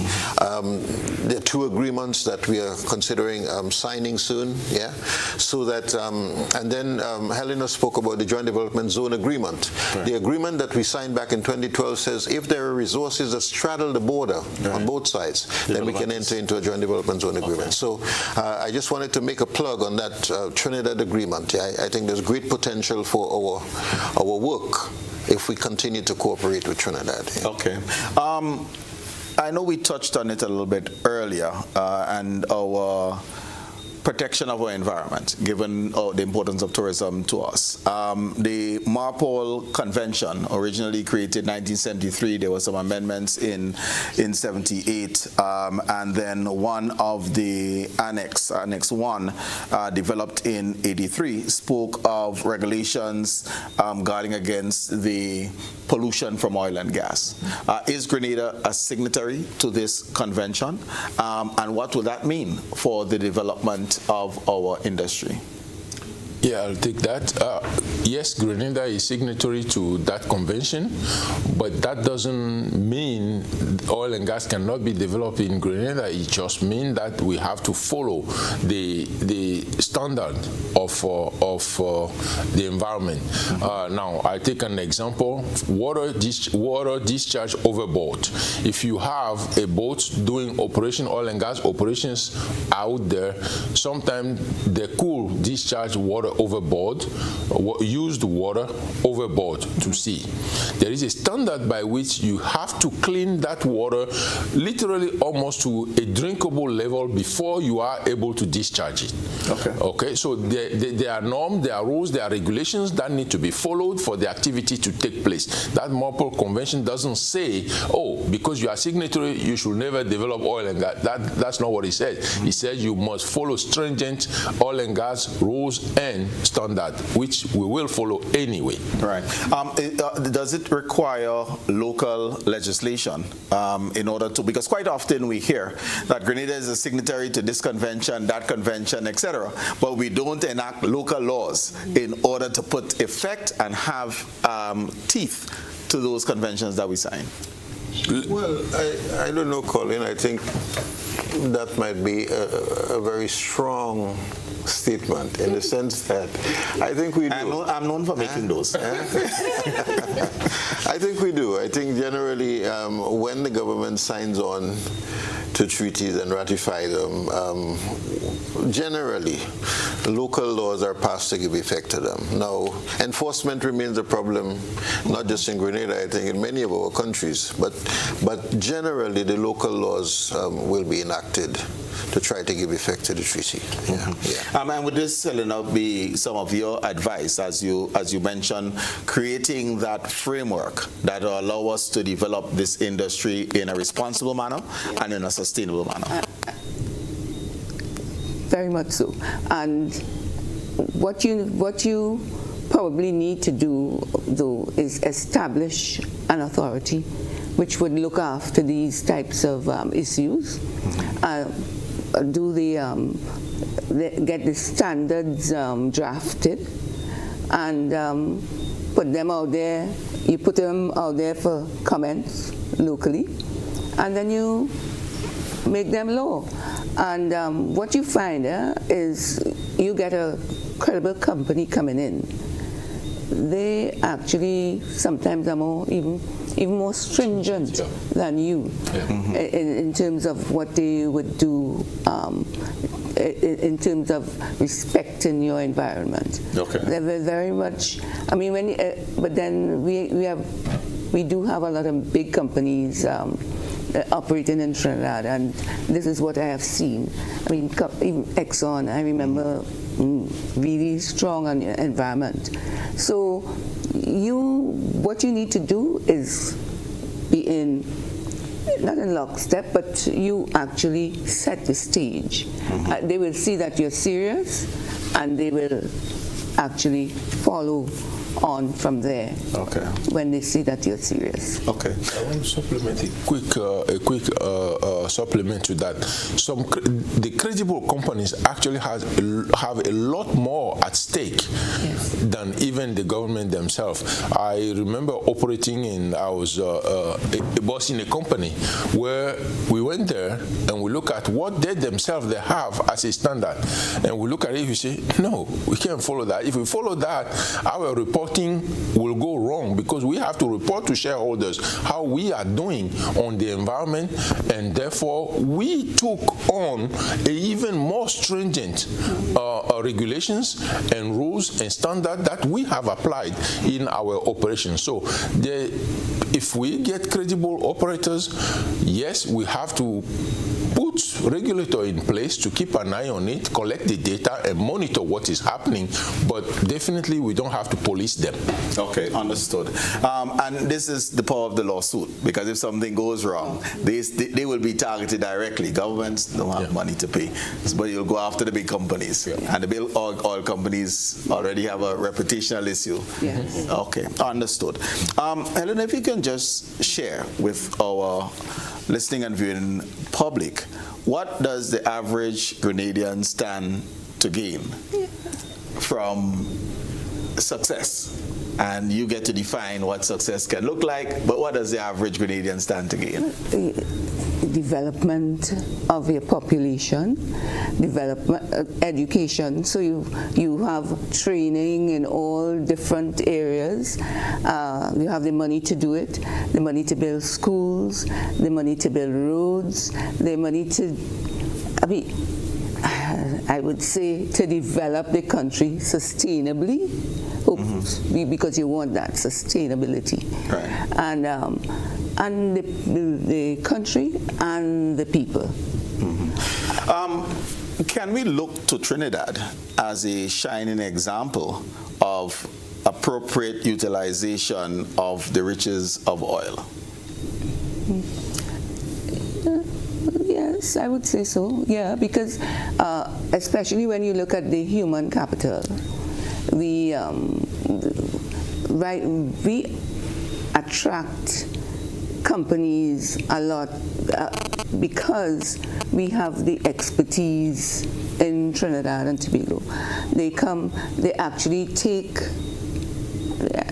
S2: There are two agreements that we are considering signing soon, yeah? So that, and then Helena spoke about the Joint Development Zone Agreement. The agreement that we signed back in 2012 says if there are resources that straddle the border on both sides, then we can enter into a Joint Development Zone Agreement. So I just wanted to make a plug on that Trinidad agreement. Yeah? I think there's great potential for our work if we continue to cooperate with Trinidad. Yeah.
S1: Okay. I know we touched on it a little bit earlier, and our protection of our environment, given the importance of tourism to us. The Marpol Convention, originally created in 1973, there were some amendments in 78, and then one of the Annex 1, developed in 83, spoke of regulations guarding against the pollution from oil and gas. Is Grenada a signatory to this convention? And what would that mean for the development of our industry?
S4: Yeah, I'll take that. Yes, Grenada is signatory to that convention, but that doesn't mean oil and gas cannot be developed in Grenada. It just means that we have to follow the standard of the environment. Now, I take an example: water discharge overboard. If you have a boat doing oil and gas operations out there, sometimes they could discharge water overboard, used water overboard to sea. There is a standard by which you have to clean that water literally almost to a drinkable level before you are able to discharge it. Okay. So there are norms, there are rules, there are regulations that need to be followed for the activity to take place. That Marpol Convention doesn't say, oh, because you are signatory, you should never develop oil and gas. That's not what it says. It says you must follow stringent oil and gas rules and standard, which we will follow anyway.
S1: Right. Does it require local legislation in order to, because quite often we hear that Grenada is a signatory to this convention, that convention, etc., but we don't enact local laws in order to put effect and have teeth to those conventions that we sign?
S2: Well, I don't know, Colin. I think that might be a very strong statement in the sense that I think we do.
S1: I'm known for making those.
S2: I think we do. I think generally when the government signs on to treaties and ratify them, generally local laws are passed to give effect to them. Now, enforcement remains a problem, not just in Grenada, I think in many of our countries, but generally the local laws will be enacted to try to give effect to the treaty.
S1: And would this, Helena, be some of your advice, as you mentioned, creating that framework that will allow us to develop this industry in a responsible manner and in a sustainable manner?
S3: Very much so. And what you probably need to do, though, is establish an authority which would look after these types of issues. Do get the standards drafted and put them out there. You put them out there for comments locally, and then you make them law. And what you find is you get a credible company coming in. They actually sometimes are even more stringent than you in terms of what they would do in terms of respecting your environment.
S1: Okay.
S3: They're very much. I mean, but then we do have a lot of big companies operating in Trinidad, and this is what I have seen. I mean, even Exxon, I remember, really strong on the environment. So what you need to do is be not in lockstep, but you actually set the stage. They will see that you're serious, and they will actually follow on from there.
S1: Okay.
S3: When they see that you're serious.
S1: Okay.
S4: I want to supplement a quick supplement to that. The credible companies actually have a lot more at stake than even the government themselves. I remember operating I was a boss in a company where we went there and we look at what they themselves they have as a standard, and we look at it, we say, no, we can't follow that. If we follow that, our reporting will go wrong, because we have to report to shareholders how we are doing on the environment, and therefore we took on a even more stringent regulations and rules and standards that we have applied in our operations. So if we get credible operators, yes, we have to put regulator in place to keep an eye on it, collect the data, and monitor what is happening, but definitely we don't have to police them.
S1: Okay, understood. And this is the power of the lawsuit, because if something goes wrong, they will be targeted directly. Governments don't have money to pay, but you'll go after the big companies. And the big oil companies already have a reputational issue.
S3: Yes.
S1: Okay, understood. Helena, if you can just share with our listening and viewing public, what does the average Grenadian stand to gain from success? And you get to define what success can look like, but what does the average Grenadian stand to gain?
S3: Development of your population, education. So you have training in all different areas. You have the money to do it, the money to build schools, the money to build roads, the money to, I would say, to develop the country sustainably, because you want that sustainability.
S1: Right.
S3: And the country and the people.
S1: Can we look to Trinidad as a shining example of appropriate utilization of the riches of oil?
S3: Yes, I would say so. Yeah, because especially when you look at the human capital, we attract companies a lot because we have the expertise in Trinidad and Tobago. They come, they actually take,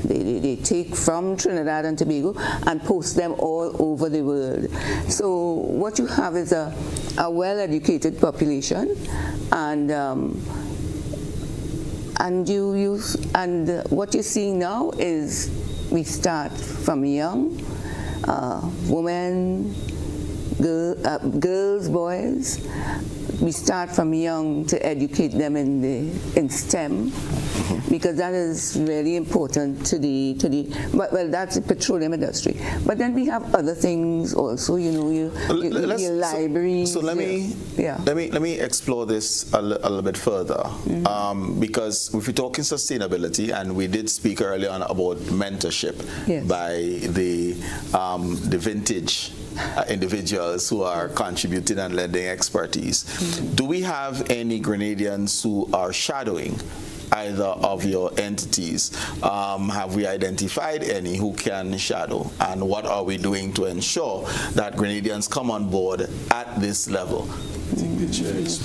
S3: they they take from Trinidad and Tobago and post them all over the world. So what you have is a well-educated population, and what you're seeing now is we start from young, women, girls, boys. We start from young to educate them in STEM, because that is really important to well, that's the petroleum industry. But then we have other things also, your libraries.
S1: So let me explore this a little bit further, because if we're talking sustainability, and we did speak earlier on about mentorship by the vintage individuals who are contributing and lending expertise. Do we have any Grenadians who are shadowing either of your entities? Have we identified any who can shadow? And what are we doing to ensure that Grenadians come on board at this level?
S4: I think the chair is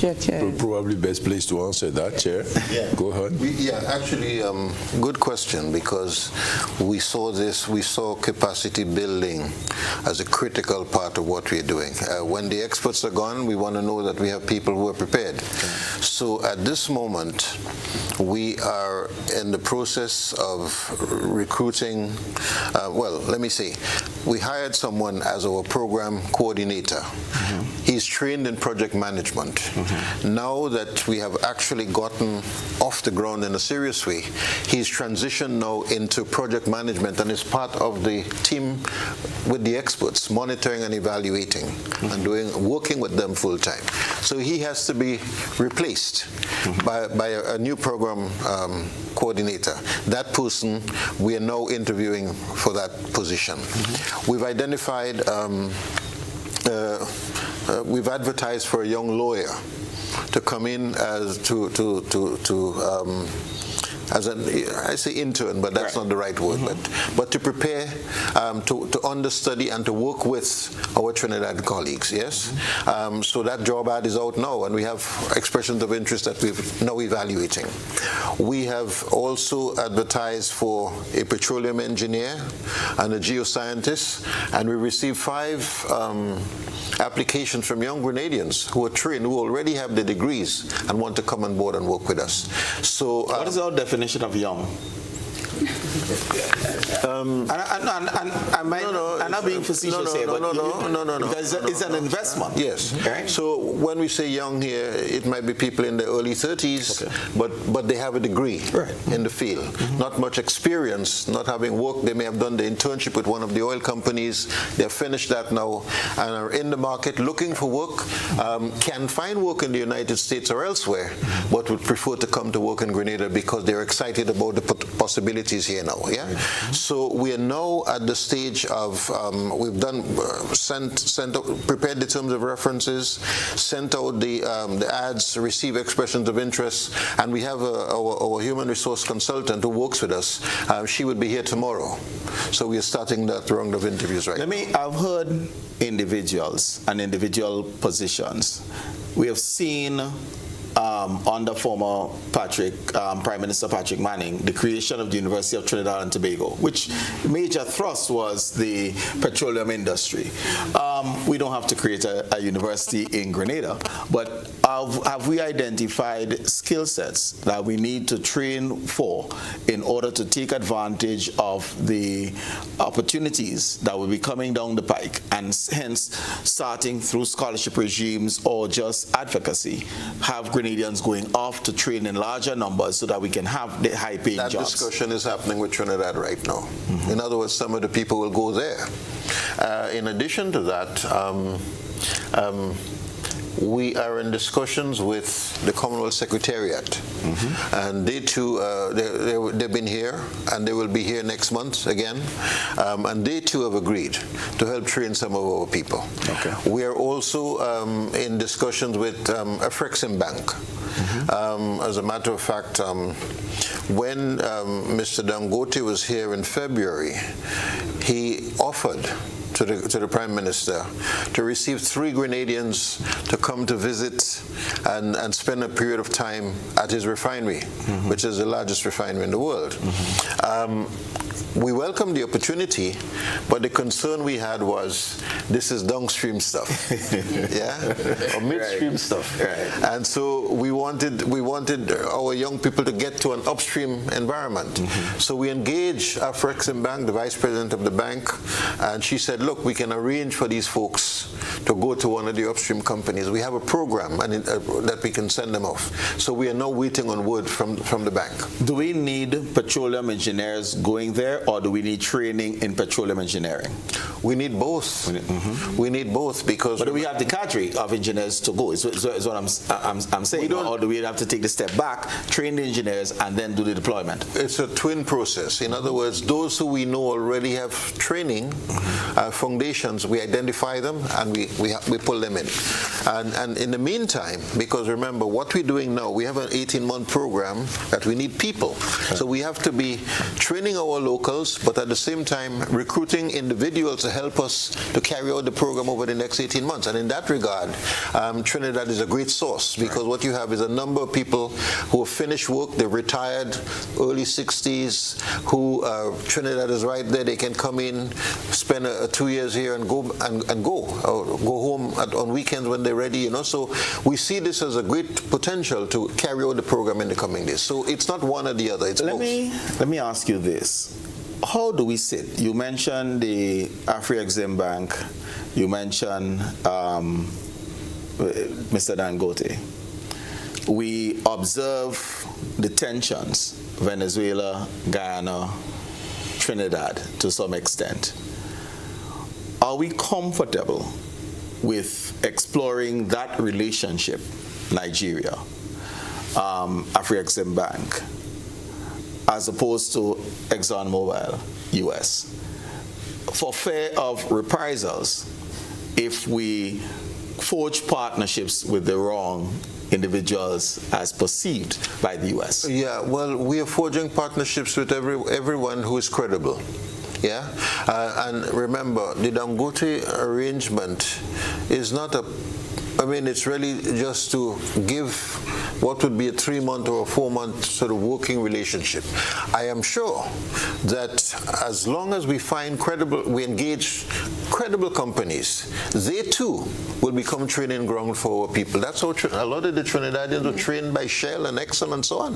S4: probably best place to answer that, Chair.
S2: Yeah.
S4: Go ahead.
S2: Actually, good question, because we saw capacity building as a critical part of what we're doing. When the experts are gone, we want to know that we have people who are prepared. Okay. So at this moment, we are in the process of recruiting, we hired someone as our program coordinator. He's trained in project management. Now that we have actually gotten off the ground in a serious way, he's transitioned now into project management and is part of the team with the experts, monitoring and evaluating and working with them full time. So he has to be replaced by a new program coordinator. That person, we are now interviewing for that position. We've identified we've advertised for a young lawyer to come in as I say intern, but that's not the right word, but to prepare, to understudy and to work with our Trinidad colleagues, yes? So that job ad is out now, and we have expressions of interest that we're now evaluating. We have also advertised for a petroleum engineer and a geoscientist, and we received 5 applications from young Grenadians who are trained, who already have the degrees and want to come on board and work with us. So,
S1: what is our definition of young? I'm not being facetious here, but because it's an investment.
S2: Yes.
S1: Right?
S2: So when we say young here, it might be people in their early 30s, but they have a degree in the field. Not much experience, not having worked. They may have done the internship with one of the oil companies. They've finished that now and are in the market looking for work, can find work in the United States or elsewhere, but would prefer to come to work in Grenada because they're excited about the possibilities here now. Yeah. So we are now at the stage of we've done prepared the terms of references, sent out the ads, received expressions of interest, and we have our human resource consultant who works with us. She would be here tomorrow. So we are starting that round of interviews right now.
S1: I've heard individuals and individual positions. We have seen under former Prime Minister Patrick Manning, the creation of the University of Trinidad and Tobago, which major thrust was the petroleum industry. We don't have to create a university in Grenada, but have we identified skill sets that we need to train for in order to take advantage of the opportunities that will be coming down the pike, and hence starting through scholarship regimes or just advocacy, have Grenadians going off to train in larger numbers so that we can have the high-paying jobs?
S2: That discussion is happening with Trinidad right now. In other words, some of the people will go there. In addition to that, we are in discussions with the Commonwealth Secretariat, and they too, they've been here, and they will be here next month again, and they too have agreed to help train some of our people. Okay. We are also in discussions with Frexim Bank. As a matter of fact, when Mr. Dangote was here in February, he offered to the Prime Minister to receive 3 Grenadians to come to visit and spend a period of time at his refinery, which is the largest refinery in the world. we welcomed the opportunity, but the concern we had was this is downstream stuff, yeah, or midstream stuff, and so we wanted our young people to get to an upstream environment. So we engaged Afreximbank, the vice president of the bank, and she said, look, we can arrange for these folks to go to one of the upstream companies. We have a program that we can send them off. So we are now waiting on word from the bank.
S1: Do we need petroleum engineers going there, or do we need training in petroleum engineering?
S2: We need both. We need both because.
S1: But do we have the cadre of engineers to go? Is what I'm saying. Or do we have to take the step back, train the engineers, and then do the deployment?
S2: It's a twin process. In other words, those who we know already have training foundations, we identify them and we pull them in. And in the meantime, because remember what we're doing now, we have an 18-month program that we need people. So we have to be training our locals, but at the same time recruiting individuals to help us to carry out the program over the next 18 months. And in that regard, Trinidad is a great source because what you have is a number of people who have finished work, they've retired, early 60s, who Trinidad is right there. They can come in, spend 2 years here and go home on weekends when they're ready. So we see this as a great potential to carry out the program in the coming days. So it's not one or the other. It's both.
S1: Let me ask you this. How do we sit? You mentioned the Afreximbank. You mentioned Mr. Dangote. We observe the tensions, Venezuela, Guyana, Trinidad, to some extent. Are we comfortable with exploring that relationship, Nigeria, Afreximbank, as opposed to ExxonMobil, US, for fear of reprisals if we forge partnerships with the wrong individuals as perceived by the US?
S2: Yeah, well, we are forging partnerships with everyone who is credible. Yeah, and remember, the Dangote arrangement is not it's really just to give what would be a 3-month or a 4-month sort of working relationship. I am sure that as long as we engage credible companies, they too will become training ground for our people. That's how a lot of the Trinidadians are trained by Shell and Exxon and so on.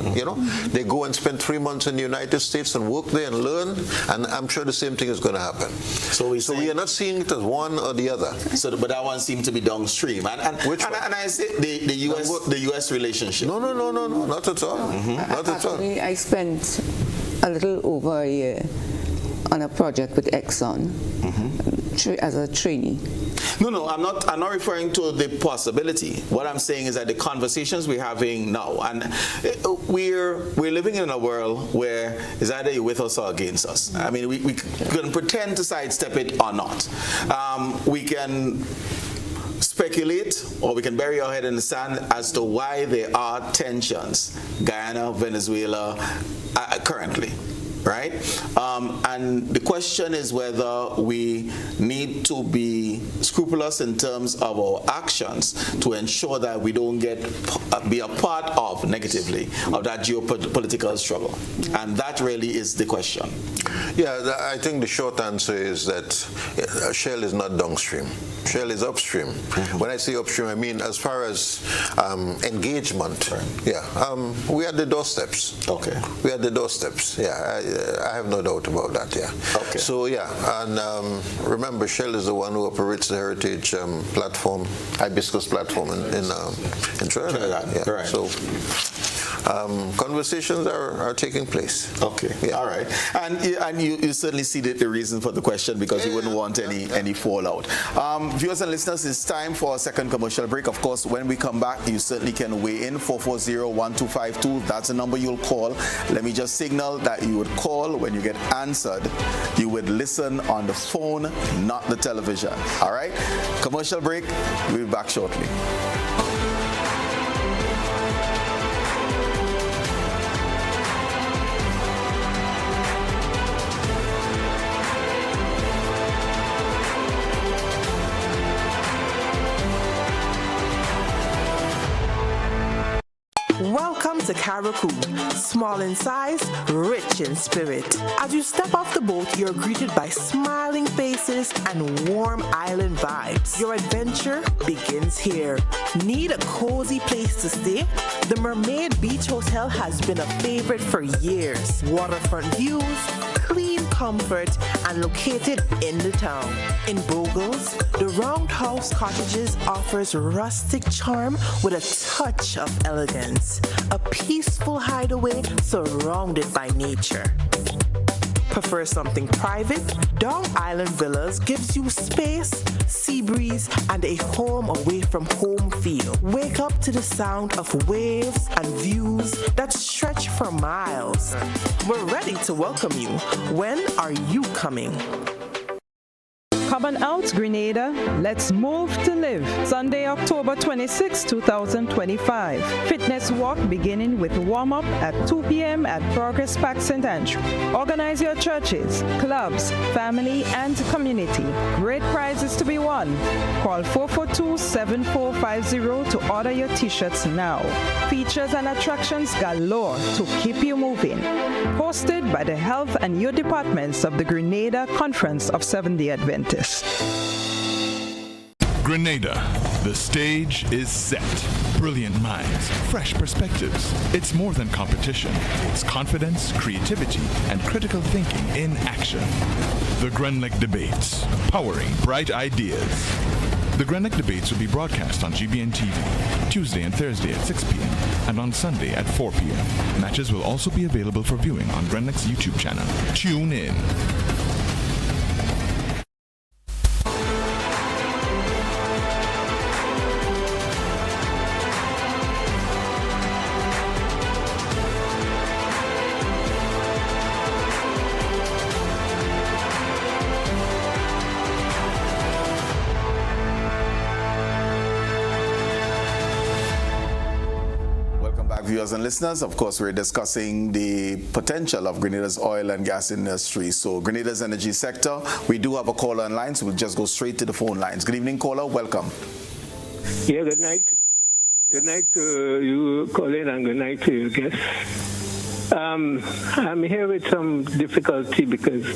S2: They go and spend 3 months in the United States and work there and learn, and I'm sure the same thing is going to happen. So we are not seeing it as one or the other.
S1: But that one seemed to be downstream. And I say the US relationship.
S2: No, not at all. Not at all.
S3: Actually, I spent a little over a year on a project with Exxon as a trainee.
S1: No, I'm not referring to the possibility. What I'm saying is that the conversations we're having now, and we're living in a world where it's either you're with us or against us. I mean, we can pretend to sidestep it or not. We can speculate, or we can bury our head in the sand as to why there are tensions, Guyana, Venezuela, currently, right? And the question is whether we need to be scrupulous in terms of our actions to ensure that we don't be a part of, negatively, of that geopolitical struggle. And that really is the question.
S2: Yeah, I think the short answer is that Shell is not downstream. Shell is upstream. When I say upstream, I mean as far as engagement. We are the doorsteps.
S1: Okay.
S2: We are the doorsteps. Yeah, I have no doubt about that. Yeah.
S1: Okay.
S2: So and remember, Shell is the one who operates the Heritage platform, Hibiscus platform in Trinidad. Yeah.
S1: Right.
S2: So conversations are taking place.
S1: Okay. Yeah. All right. And you certainly see the reason for the question, because you wouldn't want any fallout. Viewers and listeners, it's time for a second commercial break. Of course, when we come back, you certainly can weigh in. 440-1252. That's the number you'll call. Let me just signal that you would call. When you get answered, you would listen on the phone, not the television. All right? Commercial break. We'll be back shortly.
S8: Welcome is a caracou, small in size, rich in spirit. As you step off the boat, you're greeted by smiling faces and warm island vibes. Your adventure begins here. Need a cozy place to stay? The Mermaid Beach Hotel has been a favorite for years. Waterfront views, clean comfort, and located in the town. In Bogles, the Roundhouse Cottages offers rustic charm with a touch of elegance. A peaceful hideaway surrounded by nature. Prefer something private? Dowe Island Villas gives you space, sea breeze, and a home away from home feel. Wake up to the sound of waves and views that stretch for miles. We're ready to welcome you. When are you coming?
S9: Come on out, Grenada. Let's move to live. Sunday, October 26, 2025. Fitness walk beginning with warm-up at 2 p.m. at Progress Park St. Andrew. Organize your churches, clubs, family, and community. Great prizes to be won. Call 442-7450 to order your t-shirts now. Features and attractions galore to keep you moving. Hosted by the Health and Youth Departments of the Grenada Conference of Seventh-day Adventists.
S10: Grenada, the stage is set. Brilliant minds, fresh perspectives. It's more than competition. It's confidence, creativity, and critical thinking in action. The Grenlick Debates, powering bright ideas. The Grenlick Debates will be broadcast on GBN TV, Tuesday and Thursday at 6 p.m. and on Sunday at 4 p.m. Matches will also be available for viewing on Grenlick's YouTube channel. Tune in.
S1: Viewers and listeners, of course, we're discussing the potential of Grenada's oil and gas industry. So Grenada's energy sector, we do have a caller online, so we'll just go straight to the phone lines. Good evening, caller. Welcome.
S11: Yeah, good night. Good night to you, Colin, and good night to your guests. I'm here with some difficulty because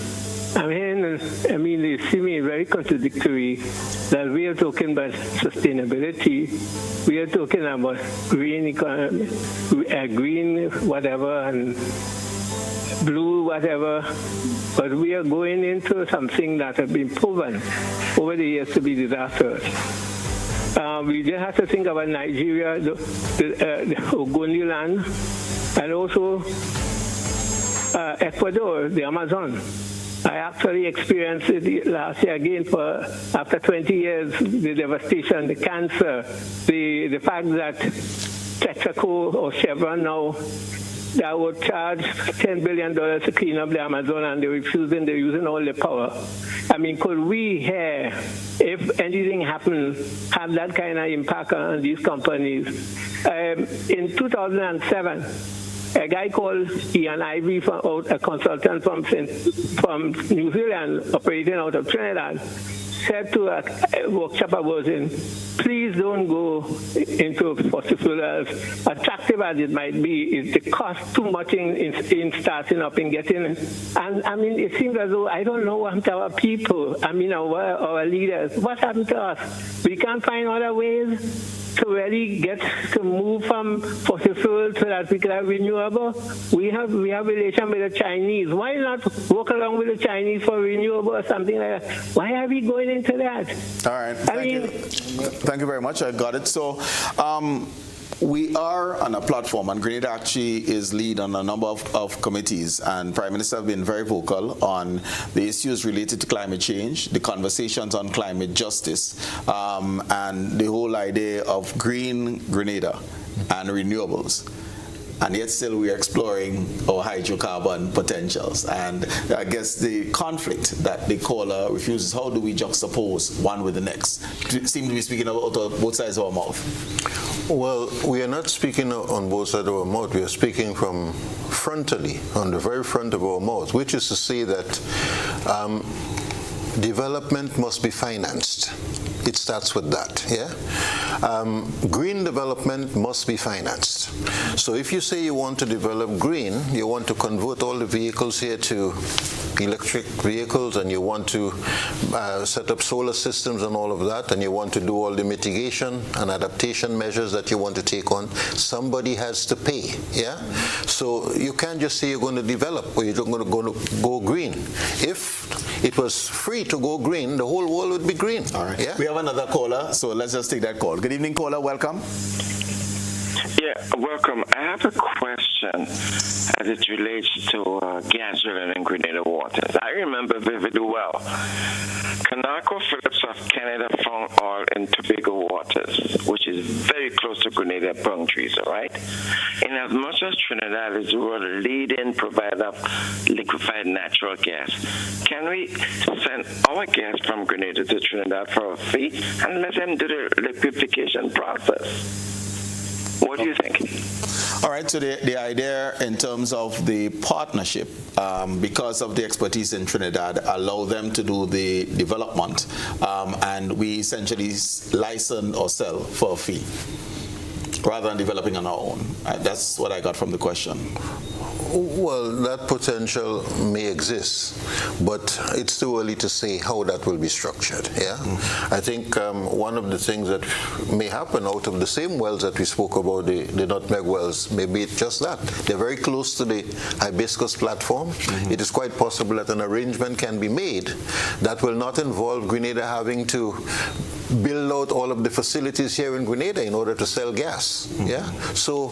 S11: I'm hearing, they seem very contradictory that we are talking about sustainability, we are talking about green economy, green whatever and blue whatever, but we are going into something that has been proven over the years to be disastrous. We just have to think about Nigeria, the Ogoni land, and also Ecuador, the Amazon. I actually experienced it last year again after 20 years, the devastation, the cancer, the fact that Texaco or Chevron now, they would charge $10 billion to clean up the Amazon and they're refusing, they're using all the power. Could we here, if anything happened, have that kind of impact on these companies? In 2007, a guy called Ian Ivey, a consultant from New Zealand, operating out of Trinidad, said to a workshop I was in, please don't go into fossil fuels. Attractive as it might be, it costs too much in starting up and getting. And it seems as though I don't know what happened to our people. Our leaders. What happened to us? We can't find other ways to really get to move from fossil fuel so that we can have renewable. We have relation with the Chinese. Why not work along with the Chinese for renewable or something like that? Why are we going into that?
S1: All right. Thank you very much. I got it. So we are on a platform, and Grenada actually is lead on a number of committees, and Prime Minister have been very vocal on the issues related to climate change, the conversations on climate justice, and the whole idea of green Grenada and renewables. And yet still we are exploring our hydrocarbon potentials. And I guess the conflict that the caller refuses, how do we juxtapose one with the next? We seem to be speaking about both sides of our mouth.
S2: Well, we are not speaking on both sides of our mouth. We are speaking from frontally, on the very front of our mouth, which is to say that development must be financed. It starts with that, yeah? Green development must be financed. So if you say you want to develop green, you want to convert all the vehicles here to electric vehicles, and you want to set up solar systems and all of that, and you want to do all the mitigation and adaptation measures that you want to take on, somebody has to pay, yeah? So you can't just say you're going to develop or you're going to go green. If it was free to go green, the whole world would be green.
S1: All right.
S2: Yeah?
S1: We have another caller, so let's just take that call. Good evening, caller. Welcome.
S12: Yeah, welcome. I have a question as it relates to gas drilling in Grenada waters. I remember vividly well. ConocoPhillips of Canada found oil in Tobago waters, which is very close to Grenada palm trees, all right? In as much as Trinidad is the world's leading provider of liquefied natural gas, can we send our gas from Grenada to Trinidad for a fee and let them do the liquefaction process? What do you think?
S1: All right, so the idea in terms of the partnership, because of the expertise in Trinidad, allow them to do the development, and we essentially license or sell for a fee, rather than developing on our own. That's what I got from the question.
S2: Well, that potential may exist, but it's too early to say how that will be structured, yeah? I think one of the things that may happen out of the same wells that we spoke about, the nutmeg wells, maybe it's just that. They're very close to the hibiscus platform. It is quite possible that an arrangement can be made that will not involve Grenada having to build out all of the facilities here in Grenada in order to sell gas, yeah? So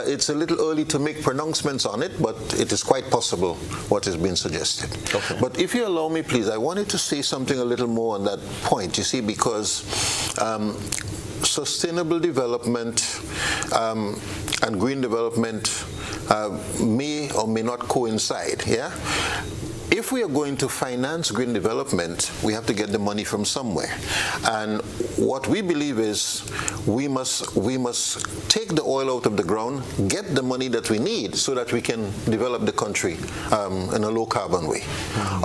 S2: it's a little early to make pronouncements on it, but it is quite possible what is being suggested. Okay. But if you allow me, please, I wanted to say something a little more on that point, you see, because sustainable development and green development may or may not coincide, yeah? If we are going to finance green development, we have to get the money from somewhere. And what we believe is we must take the oil out of the ground, get the money that we need so that we can develop the country in a low carbon way.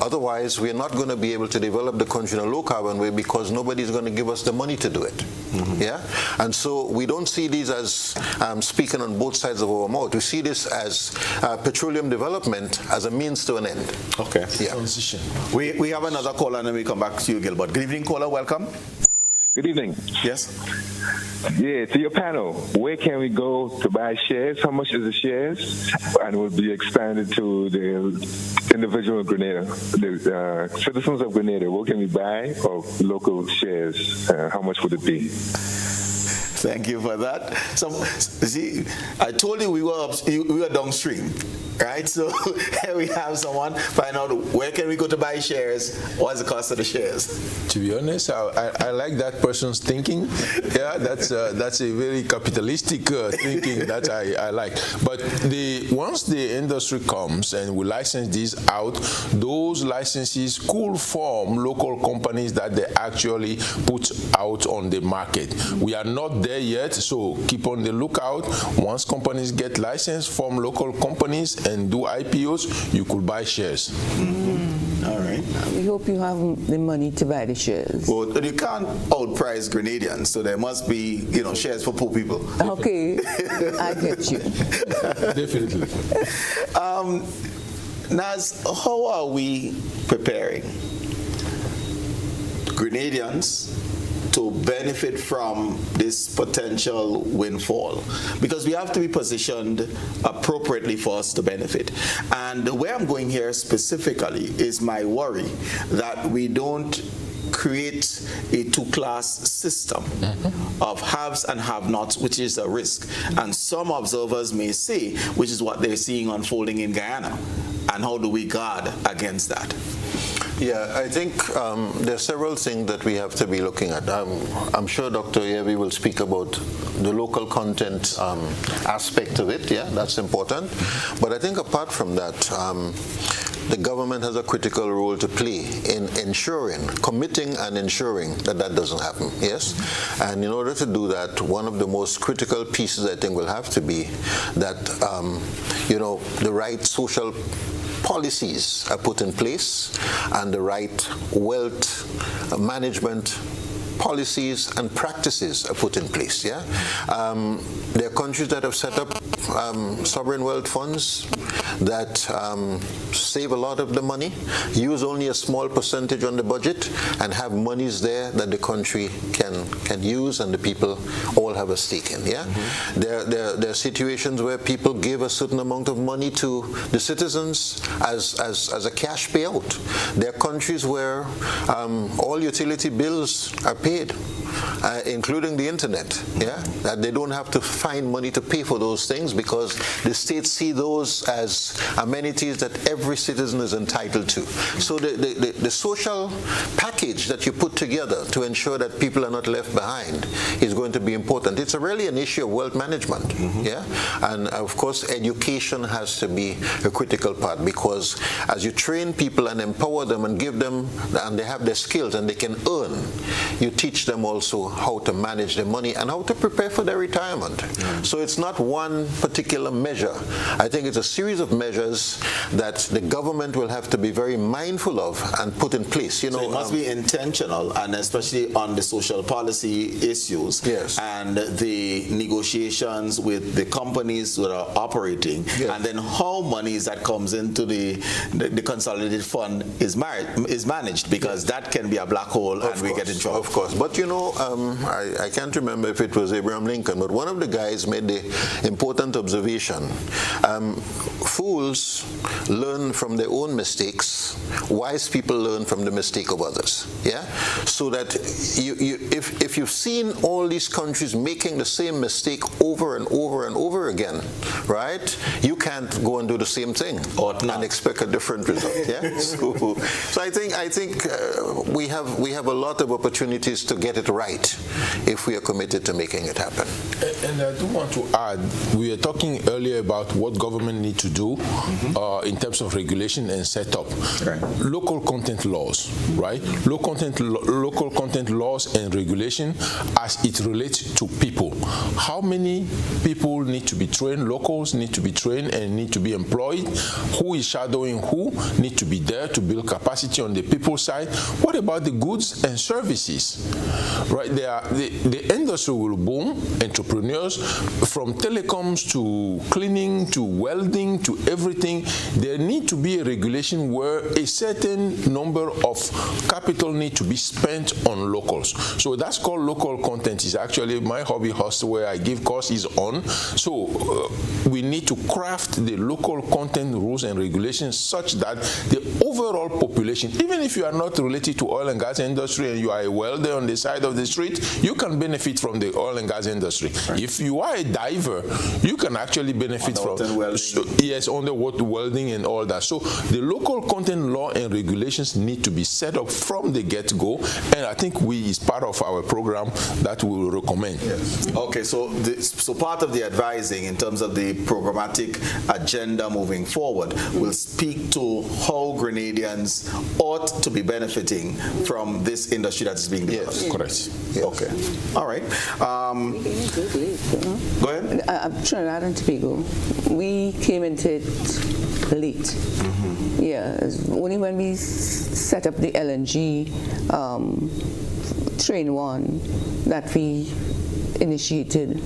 S2: Otherwise, we're not going to be able to develop the country in a low carbon way because nobody's going to give us the money to do it. Yeah? And so we don't see these as speaking on both sides of our mouth. We see this as petroleum development as a means to an end.
S1: Okay.
S2: Yeah.
S1: We have another caller and then we come back to you, Gilbert. Good evening, caller. Welcome.
S13: Good evening.
S1: Yes.
S13: Yeah, to your panel, where can we go to buy shares? How much is the shares? And will be expanded to the individual Grenada, the citizens of Grenada. Where can we buy of local shares? How much would it be?
S1: Thank you for that. So, see, I told you we were downstream, right? So here we have someone find out where can we go to buy shares, what's the cost of the shares.
S4: To be honest, I like that person's thinking. Yeah, that's a very capitalistic thinking that I like. But once the industry comes and we license these out, those licenses could form local companies that they actually put out on the market. We are not there yet, so keep on the lookout. Once companies get licensed, form local companies and do IPOs, you could buy shares.
S1: All right.
S3: We hope you have the money to buy the shares.
S1: Well, you can't outprice Grenadians, so there must be, shares for poor people.
S3: Okay, I get you.
S4: Definitely.
S1: Naz, how are we preparing Grenadians to benefit from this potential windfall? Because we have to be positioned appropriately for us to benefit. And where I'm going here specifically is my worry that we don't create a two-class system of haves and have-nots, which is a risk. And some observers may say, which is what they're seeing unfolding in Guyana. And how do we guard against that?
S2: Yeah, I think there are several things that we have to be looking at. I'm sure Dr. Yevi will speak about the local content aspect of it. Yeah, that's important. But I think apart from that, the government has a critical role to play in committing and ensuring that that doesn't happen. Yes? And in order to do that, one of the most critical pieces I think will have to be that, the right social policies are put in place and the right wealth management policies and practices are put in place. Yeah, there are countries that have set up sovereign wealth funds that save a lot of the money, use only a small percentage on the budget, and have monies there that the country can use and the people all have a stake in. Yeah, there are situations where people give a certain amount of money to the citizens as a cash payout. There are countries where all utility bills are paid, including the internet, yeah? That they don't have to find money to pay for those things because the states see those as amenities that every citizen is entitled to. So the social package that you put together to ensure that people are not left behind is going to be important. It's really an issue of wealth management, yeah? And of course, education has to be a critical part because as you train people and empower them and give them, and they have their skills and they can earn, you teach them also how to manage their money and how to prepare for their retirement. So it's not one particular measure. I think it's a series of measures that the government will have to be very mindful of and put in place. You know,
S1: so it must be intentional, and especially on the social policy issues,
S2: yes,
S1: and the negotiations with the companies that are operating, yes, and then how money that comes into the consolidated fund is managed, because that can be a black hole and we get in trouble.
S2: Of course, but you know, I can't remember if it was Abraham Lincoln, but one of the guys made the important observation. Fools learn from their own mistakes. Wise people learn from the mistake of others. Yeah, so that if you've seen all these countries making the same mistake over and over and over again, right? You can't go and do the same thing and expect a different result. Yeah. So I think we have a lot of opportunities to get it right if we are committed to making it happen.
S4: And I do want to add, we were talking earlier about what government need to do in terms of regulation and setup.
S1: Right.
S4: Local content laws, right? Local content laws and regulation as it relates to people. How many people need to be trained? Locals need to be trained and need to be employed. Who is shadowing who? Need to be there to build capacity on the people side. What about the goods and services? Right, the industry will boom. Entrepreneurs, from telecoms to cleaning to welding to everything, there need to be a regulation where a certain number of capital need to be spent on locals. So that's called local content. Is actually my hobby horse where I give courses on. So we need to craft the local content rules and regulations such that the overall population, even if you are not related to oil and gas industry and you are a welder on the side of the street, you can benefit from the oil and gas industry. Right. If you are a diver, you can actually benefit from underwater welding and all that. So the local content law and regulations need to be set up from the get-go, and I think is part of our program that we will recommend.
S1: Yes. Okay, so part of the advising in terms of the programmatic agenda moving forward will speak to how Grenadians ought to be benefiting from this industry that's being developed.
S4: Yes, correct.
S1: Yes. Okay. All right. Go ahead.
S3: Trinidad and Tobago, we came into it late. Yeah, only when we set up the LNG Train 1 that we initiated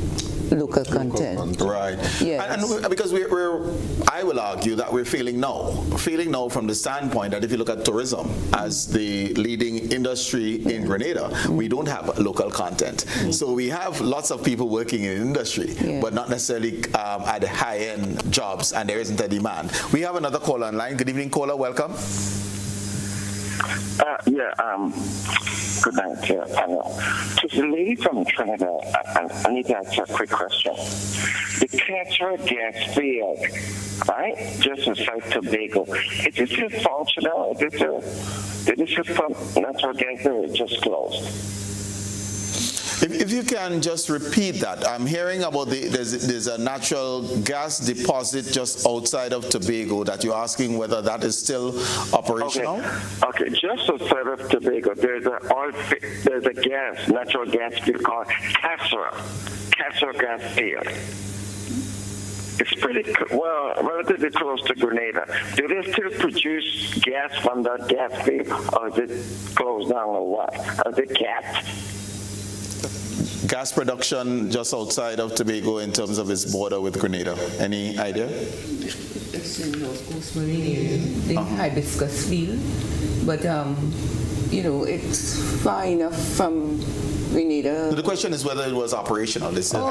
S3: local content.
S1: Right.
S3: Yes.
S1: And because I will argue that we're failing now from the standpoint that if you look at tourism as the leading industry in Grenada, we don't have local content. So we have lots of people working in industry, but not necessarily at the high-end jobs, and there isn't a demand. We have another caller online. Good evening, caller. Welcome.
S12: Good night, panel. To the lady from Trinidad, I need to ask a quick question. The Qatar gas field, right, just inside Tobago, is it still functional? Did it pump natural gas or it just closed?
S1: If you can just repeat that. I'm hearing about there's a natural gas deposit just outside of Tobago that you're asking whether that is still operational?
S12: Okay. Just outside of Tobago, there's a natural gas field called Castor gas field. It's pretty, relatively close to Grenada. Do they still produce gas from that gas field, or is it closed down, or what? Is it capped?
S1: Gas production just outside of Tobago in terms of its border with Grenada. Any idea?
S3: It's in North Coast Marine area, the hibiscus field, but it's far enough from Grenada.
S1: The question is whether it was operational.
S3: It's still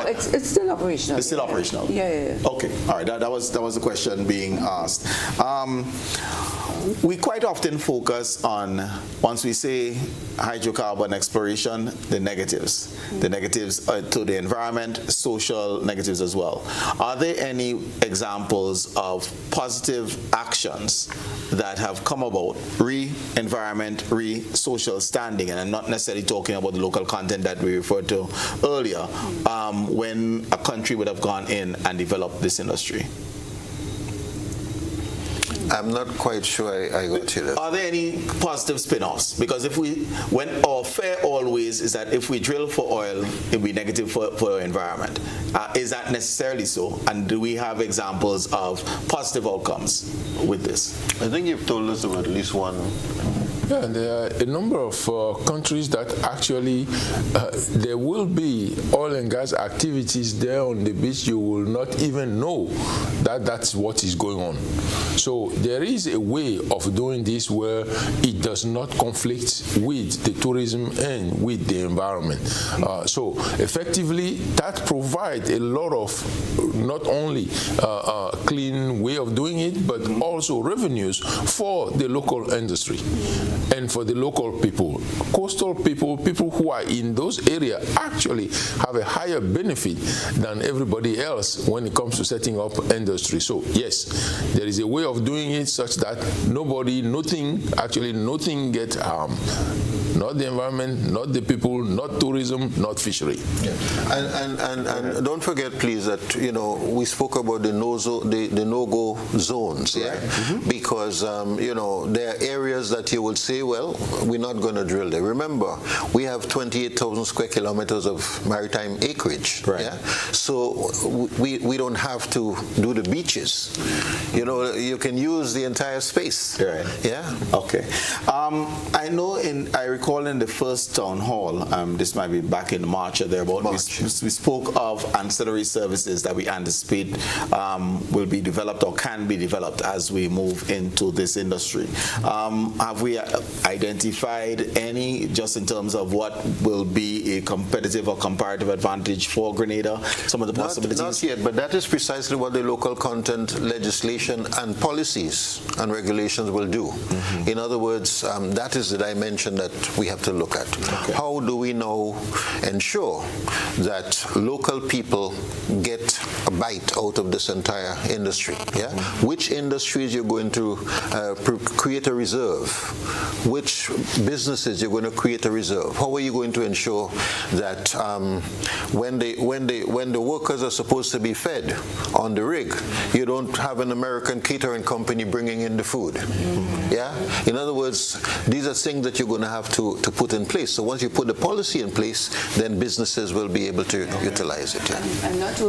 S3: operational.
S1: It's still operational.
S3: Yeah.
S1: Okay. All right. That was the question being asked. We quite often focus on, once we say hydrocarbon exploration, the negatives. The negatives to the environment, social negatives as well. Are there any examples of positive actions that have come about, re-environment, re-social standing, and I'm not necessarily talking about the local content that we referred to earlier, when a country would have gone in and developed this industry?
S2: I'm not quite sure I got you there.
S1: Are there any positive spin-offs? Because when our fear always is that if we drill for oil, it'll be negative for our environment. Is that necessarily so? And do we have examples of positive outcomes with this?
S2: I think you've told us about at least one.
S4: Yeah, there are a number of countries that actually there will be oil and gas activities there on the beach. You will not even know that that's what is going on. So there is a way of doing this where it does not conflict with the tourism and with the environment. So effectively, that provides a lot of not only a clean way of doing it, but also revenues for the local industry and for the local people. Coastal people who are in those areas actually have a higher benefit than everybody else when it comes to setting up industry. So yes, there is a way of doing it such that nothing gets harmed. Not the environment, not the people, not tourism, not fishery.
S2: Yeah. And don't forget, please, that we spoke about the no-go zones, yeah, because there are areas that you will say, well, we're not going to drill there. Remember, we have 28,000 square kilometers of maritime acreage, right? Yeah? So we don't have to do the beaches. You can use the entire space.
S1: Right.
S2: Yeah.
S1: Okay. I recall in the first town hall, this might be back in March or thereabout, we spoke of ancillary services that we anticipate will be developed or can be developed as we move into this industry. Have we identified any, just in terms of what will be a competitive or comparative advantage for Grenada? Some of the possibilities?
S2: Not yet, but that is precisely what the local content legislation and policies and regulations will do. In other words, that is the dimension that we have to look at. Okay. How do we now ensure that local people get a bite out of this entire industry? Yeah? Which industries you're going to create a reserve? Which businesses you're going to create a reserve? How are you going to ensure that when the workers are supposed to be fed on the rig, you don't have an American catering company bringing in the food? Yeah. In other words, these are things that you're going to have to put in place. So once you put the policy in place, then businesses will be able to utilize it. Yeah.
S3: And not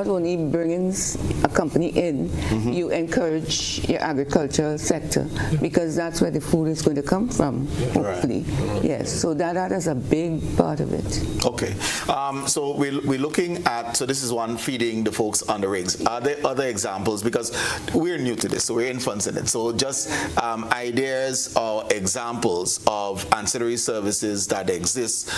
S3: only bringing a company in, you encourage your agricultural sector, because that's where the food is going to come from, hopefully. Right. Yes, so that is a big part of it.
S1: Okay, so we're looking at, so this is one, feeding the folks on the rigs. Are there other examples? Because we're new to this, so we're infants in it. So just ideas or examples of ancillary services that exist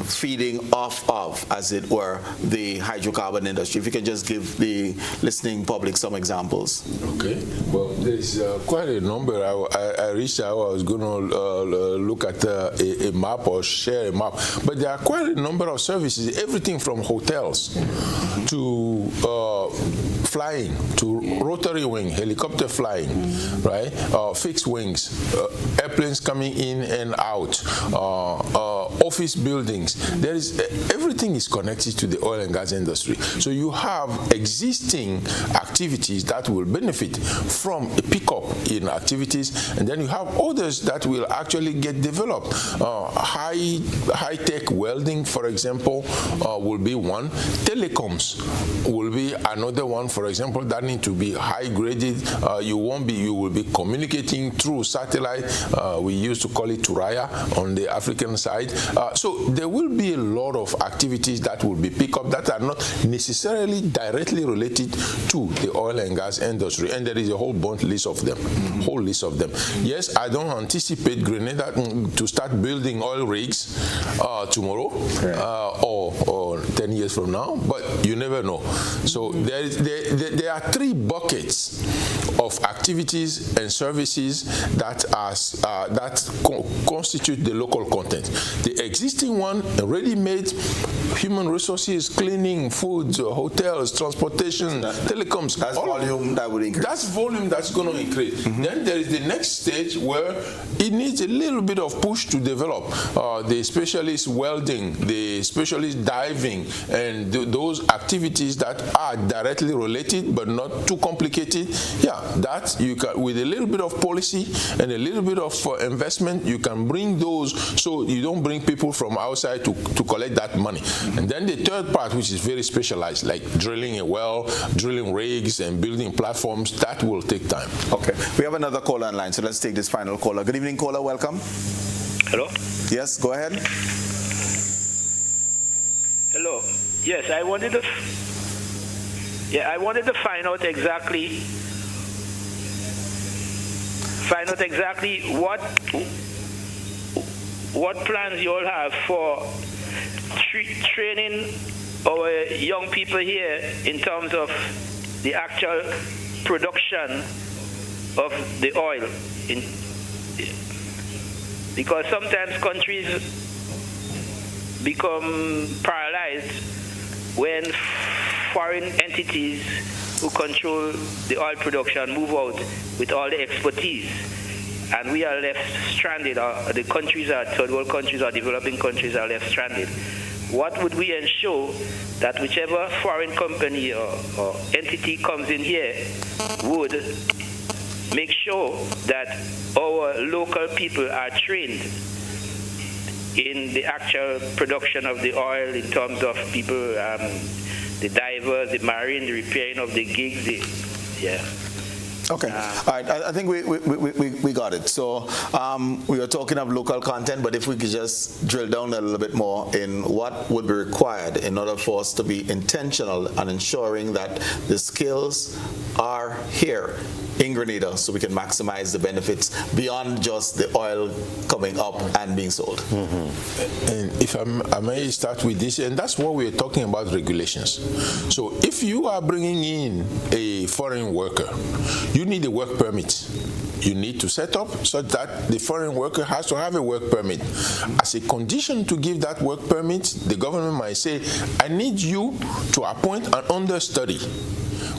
S1: feeding off of, as it were, the hydrocarbon industry. If you can just give the listening public some examples.
S4: Okay. Well, there's quite a number. I reached out, I was going to look at a map or share a map. But there are quite a number of services, everything from hotels to flying to rotary wing, helicopter flying, right? Fixed wings, airplanes coming in and out, office buildings. There is everything is connected to the oil and gas industry. So you have existing activities that will benefit from a pickup in activities, and then you have others that will actually get developed. High-tech welding, for example, will be one. Telecoms will be another one, for example, that need to be high-graded. You will be communicating through satellite. We used to call it Turaya on the African side. So there will be a lot of activities that will be picked up that are not necessarily directly related to the oil and gas industry, and there is a whole bunch list of them. Whole list of them. Yes, I don't anticipate Grenada to start building oil rigs tomorrow or 10 years from now, but you never know. So there are three buckets of activities and services that constitute the local content. The existing one, ready-made, human resources, cleaning, food, hotels, transportation, telecoms.
S1: That's volume that would increase.
S4: That's volume that's going to increase. Then there is the next stage where it needs a little bit of push to develop. The specialist welding, the specialist diving, and those activities that are directly related but not too complicated. Yeah, that you can, with a little bit of policy and a little bit of investment, you can bring those, so you don't bring people from outside to collect that money. And then the third part, which is very specialized, like drilling a well, drilling rigs, and building platforms, that will take time.
S1: Okay. We have another caller online, so let's take this final caller. Good evening, caller. Welcome.
S14: Hello?
S1: Yes, go ahead.
S14: Hello. Yes, I wanted to find out exactly what plans you all have for training our young people here in terms of the actual production of the oil. Because sometimes countries become paralyzed when foreign entities who control the oil production move out with all the expertise, and we are left stranded. The countries are third world countries or developing countries are left stranded. What would we ensure that whichever foreign company or entity comes in here would make sure that our local people are trained in the actual production of the oil, in terms of people, the divers, the marine, the repairing of the gigs,
S1: Okay. All right. I think we got it. So we were talking of local content, but if we could just drill down a little bit more in what would be required in order for us to be intentional and ensuring that the skills are here in Grenada so we can maximize the benefits beyond just the oil coming up and being sold.
S4: And if I may start with this, and that's what we're talking about, regulations. So if you are bringing in a foreign worker, you need a work permit. You need to set up such that the foreign worker has to have a work permit. As a condition to give that work permit, the government might say, I need you to appoint an understudy,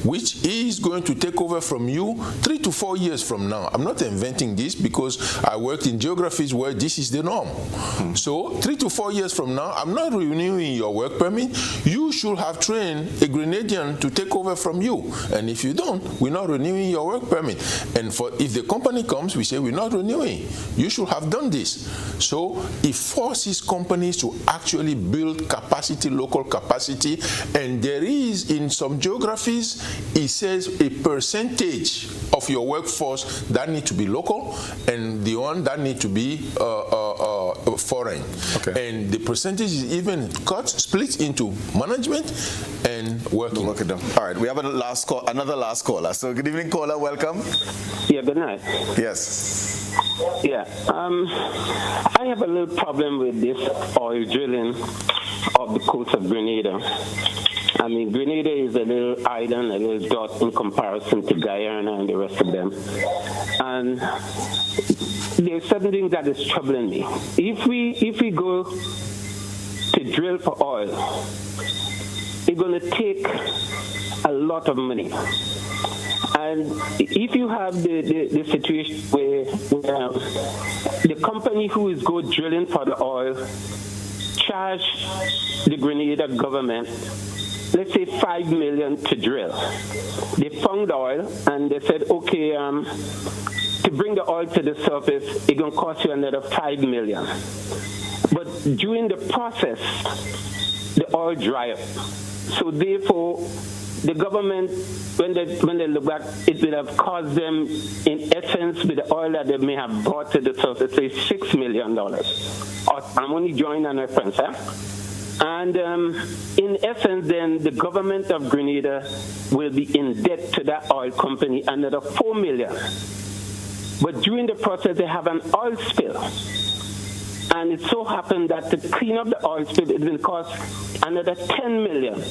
S4: which is going to take over from you 3 to 4 years from now. I'm not inventing this because I worked in geographies where this is the norm. So 3 to 4 years from now, I'm not renewing your work permit. You should have trained a Grenadian to take over from you. And if you don't, we're not renewing your work permit. And if the company comes, we say, we're not renewing. You should have done this. So it forces companies to actually build capacity, local capacity. And there is, in some geographies, it says a percentage of your workforce that need to be local and the one that need to be foreign. Okay. And the percentage is even split into management and working.
S1: All right, we have another last caller. So good evening, caller. Welcome.
S15: Yeah, good night.
S1: Yes.
S15: Yeah, I have a little problem with this oil drilling of the coast of Grenada. I mean, Grenada is a little island, a little dot in comparison to Guyana and the rest of them. And there's something that is troubling me. If we go to drill for oil, it's going to take a lot of money. And if you have the situation where the company who is go drilling for the oil charge the Grenada government, let's say $5 million to drill. They found oil and they said, okay, to bring the oil to the surface, it's going to cost you another $5 million. But during the process, the oil dry up. So therefore, the government, when they look back, it will have cost them, in essence, with the oil that they may have brought to the surface, say $6 million. I'm only drawing an reference, huh? And in essence, then the government of Grenada will be in debt to that oil company another $4 million. But during the process, they have an oil spill. And it so happened that to clean up the oil spill, it will cost another $10 million.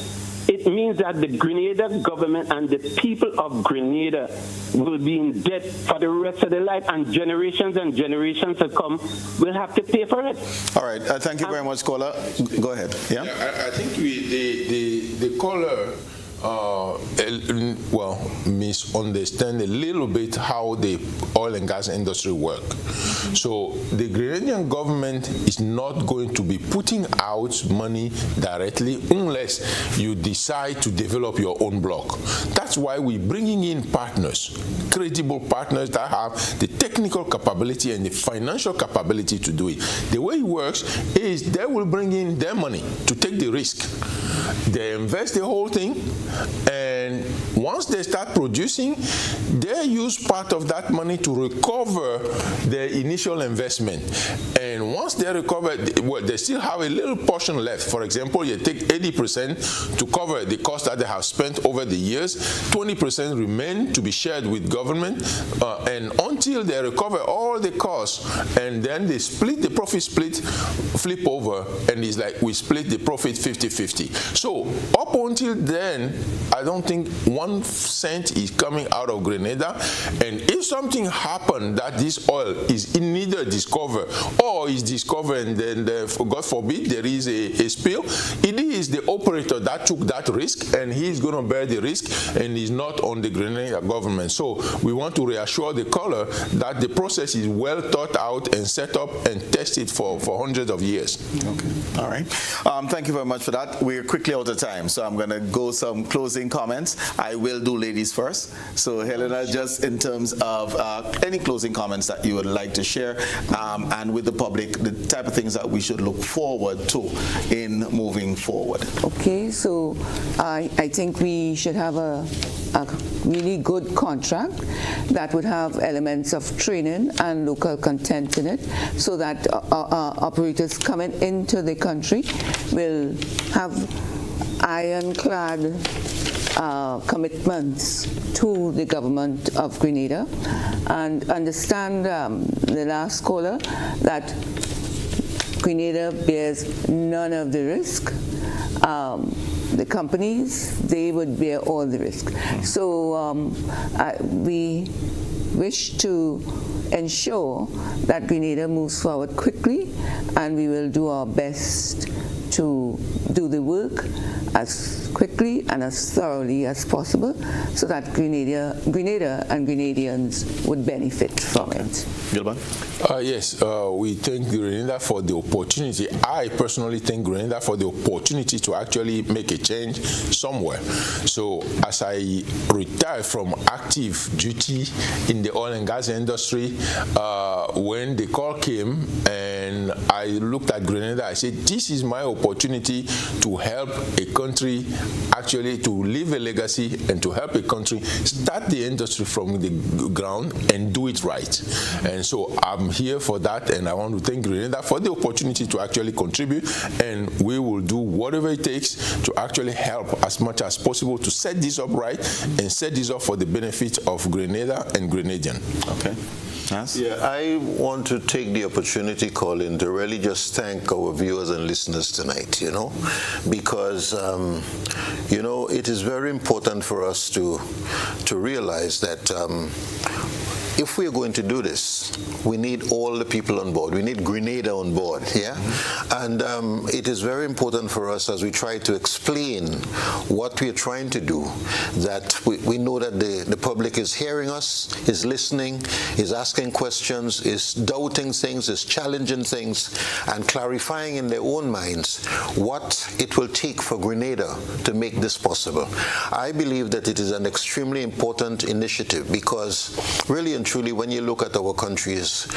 S15: It means that the Grenada government and the people of Grenada will be in debt for the rest of their life, and generations to come will have to pay for it.
S1: All right. Thank you very much, caller. Go ahead. Yeah?
S4: I think the caller misunderstand a little bit how the oil and gas industry work. So the Grenadian government is not going to be putting out money directly unless you decide to develop your own block. That's why we're bringing in partners, credible partners that have the technical capability and the financial capability to do it. The way it works is they will bring in their money to take the risk. They invest the whole thing, and once they start producing, they use part of that money to recover their initial investment. And once they recover, they still have a little portion left. For example, you take 80% to cover the cost that they have spent over the years, 20% remain to be shared with government, and until they recover all the costs, and then they split the profit, flip over, and it's like we split the profit 50-50. So up until then, I don't think 1 cent is coming out of Grenada. And if something happened that this oil is neither discovered or is discovered and then, God forbid, there is a spill, it is the operator that took that risk, and he's going to bear the risk, and is not on the Grenada government. So we want to reassure the caller that the process is well thought out and set up and tested for hundreds of years.
S1: Okay. All right. Thank you very much for that. We're quickly out of time, so I'm going to go some closing comments. I will do ladies first. So Helena, just in terms of any closing comments that you would like to share, and with the public, the type of things that we should look forward to in moving forward.
S3: Okay, so I think we should have a really good contract that would have elements of training and local content in it, so that operators coming into the country will have ironclad commitments to the government of Grenada, and understand the last caller that Grenada bears none of the risk. The companies, they would bear all the risk. So we wish to ensure that Grenada moves forward quickly, and we will do our best to do the work as quickly and as thoroughly as possible, so that Grenada and Grenadians would benefit from it.
S1: Gilbert?
S4: Yes, we thank Grenada for the opportunity. I personally thank Grenada for the opportunity to actually make a change somewhere. So as I retire from active duty in the oil and gas industry, when the call came and I looked at Grenada, I said, this is my opportunity to help a country, actually to leave a legacy and to help a country start the industry from the ground and do it right. And so I'm here for that, and I want to thank Grenada for the opportunity to actually contribute, and we will do whatever it takes to actually help as much as possible to set this up right and set this up for the benefit of Grenada and Grenadian.
S1: Okay. Yes.
S2: Yeah, I want to take the opportunity, Colin, to really just thank our viewers and listeners tonight, because, it is very important for us to realize that if we are going to do this, we need all the people on board. We need Grenada on board, yeah? And it is very important for us as we try to explain what we are trying to do, that we know that the public is hearing us, is listening, is asking questions, is doubting things, is challenging things, and clarifying in their own minds what it will take for Grenada to make this possible. I believe that it is an extremely important initiative because really and truly when you look at our countries,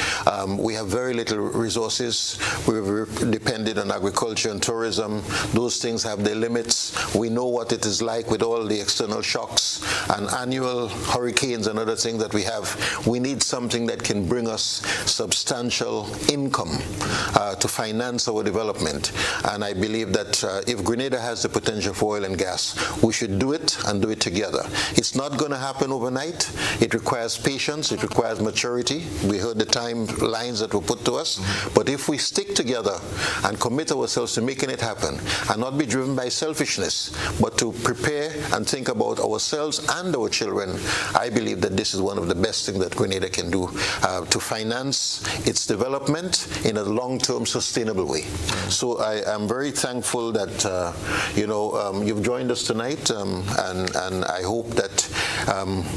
S2: we have very little resources. We're dependent on agriculture and tourism. Those things have their limits. We know what it is like with all the external shocks and annual hurricanes and other things that we have. We need something that can bring us substantial income to finance our development. And I believe that if Grenada has the potential for oil and gas, we should do it and do it together. It's not going to happen overnight. It requires patience. It requires maturity. We heard the timelines that were put to us. But if we stick together and commit ourselves to making it happen and not be driven by selfishness, but to prepare and think about ourselves and our children, I believe that this is one of the best things that Grenada can do to finance its development in a long-term sustainable way. So I am very thankful that you've joined us tonight, and I hope that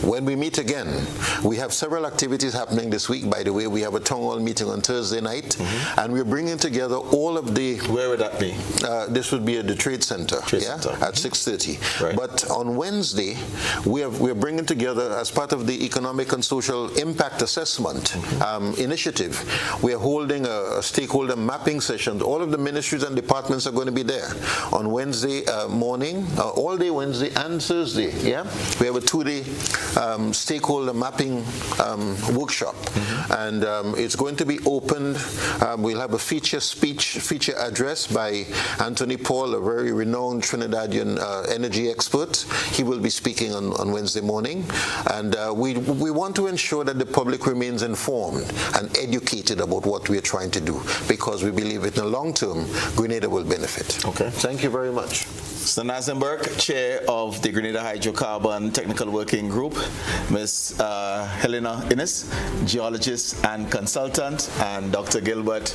S2: when we meet again, we have several activities happening this week. By the way, we have a town hall meeting on Thursday night, and we're bringing together all of the...
S1: Where would that be?
S2: This would be at the Trade Center, at 6:30. Right. But on Wednesday, we're bringing together, as part of the Economic and Social Impact Assessment initiative, we are holding a stakeholder mapping session. All of the ministries and departments are going to be there on Wednesday morning, all day Wednesday and Thursday. Yeah, we have a 2-day stakeholder mapping workshop, and it's going to be opened. We'll have a feature address by Anthony Paul, a very renowned Trinidadian energy expert. He will be speaking on Wednesday morning, and we want to ensure that the public remains informed and educated about what we are trying to do, because we believe in the long term, Grenada will benefit.
S1: Okay.
S2: Thank you very much.
S1: Mr. Nazim Burke, Chair of the Grenada Hydrocarbon Technical Working Group, Ms. Helena Inniss, Geologist and Consultant, and Dr. Gilbert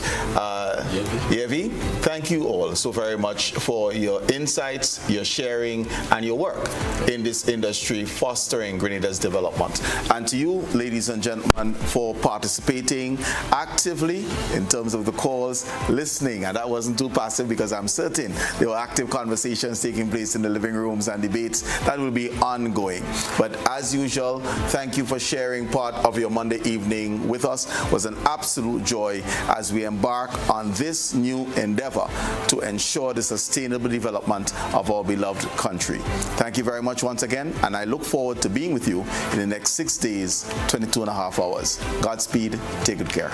S1: Yevi, thank you all so very much for your insights, your sharing, and your work in this industry fostering Grenada's development. And to you, ladies and gentlemen, for participating actively in terms of the calls, listening, and that wasn't too passive because I'm certain there were active conversations taking place in the living rooms and debates that will be ongoing. But as usual, thank you for sharing part of your Monday evening with us. It was an absolute joy as we embark on this new endeavor to ensure the sustainable development of our beloved country. Thank you very much once again, and I look forward to being with you in the next 6 days, 22.5 hours. Godspeed. Take good care.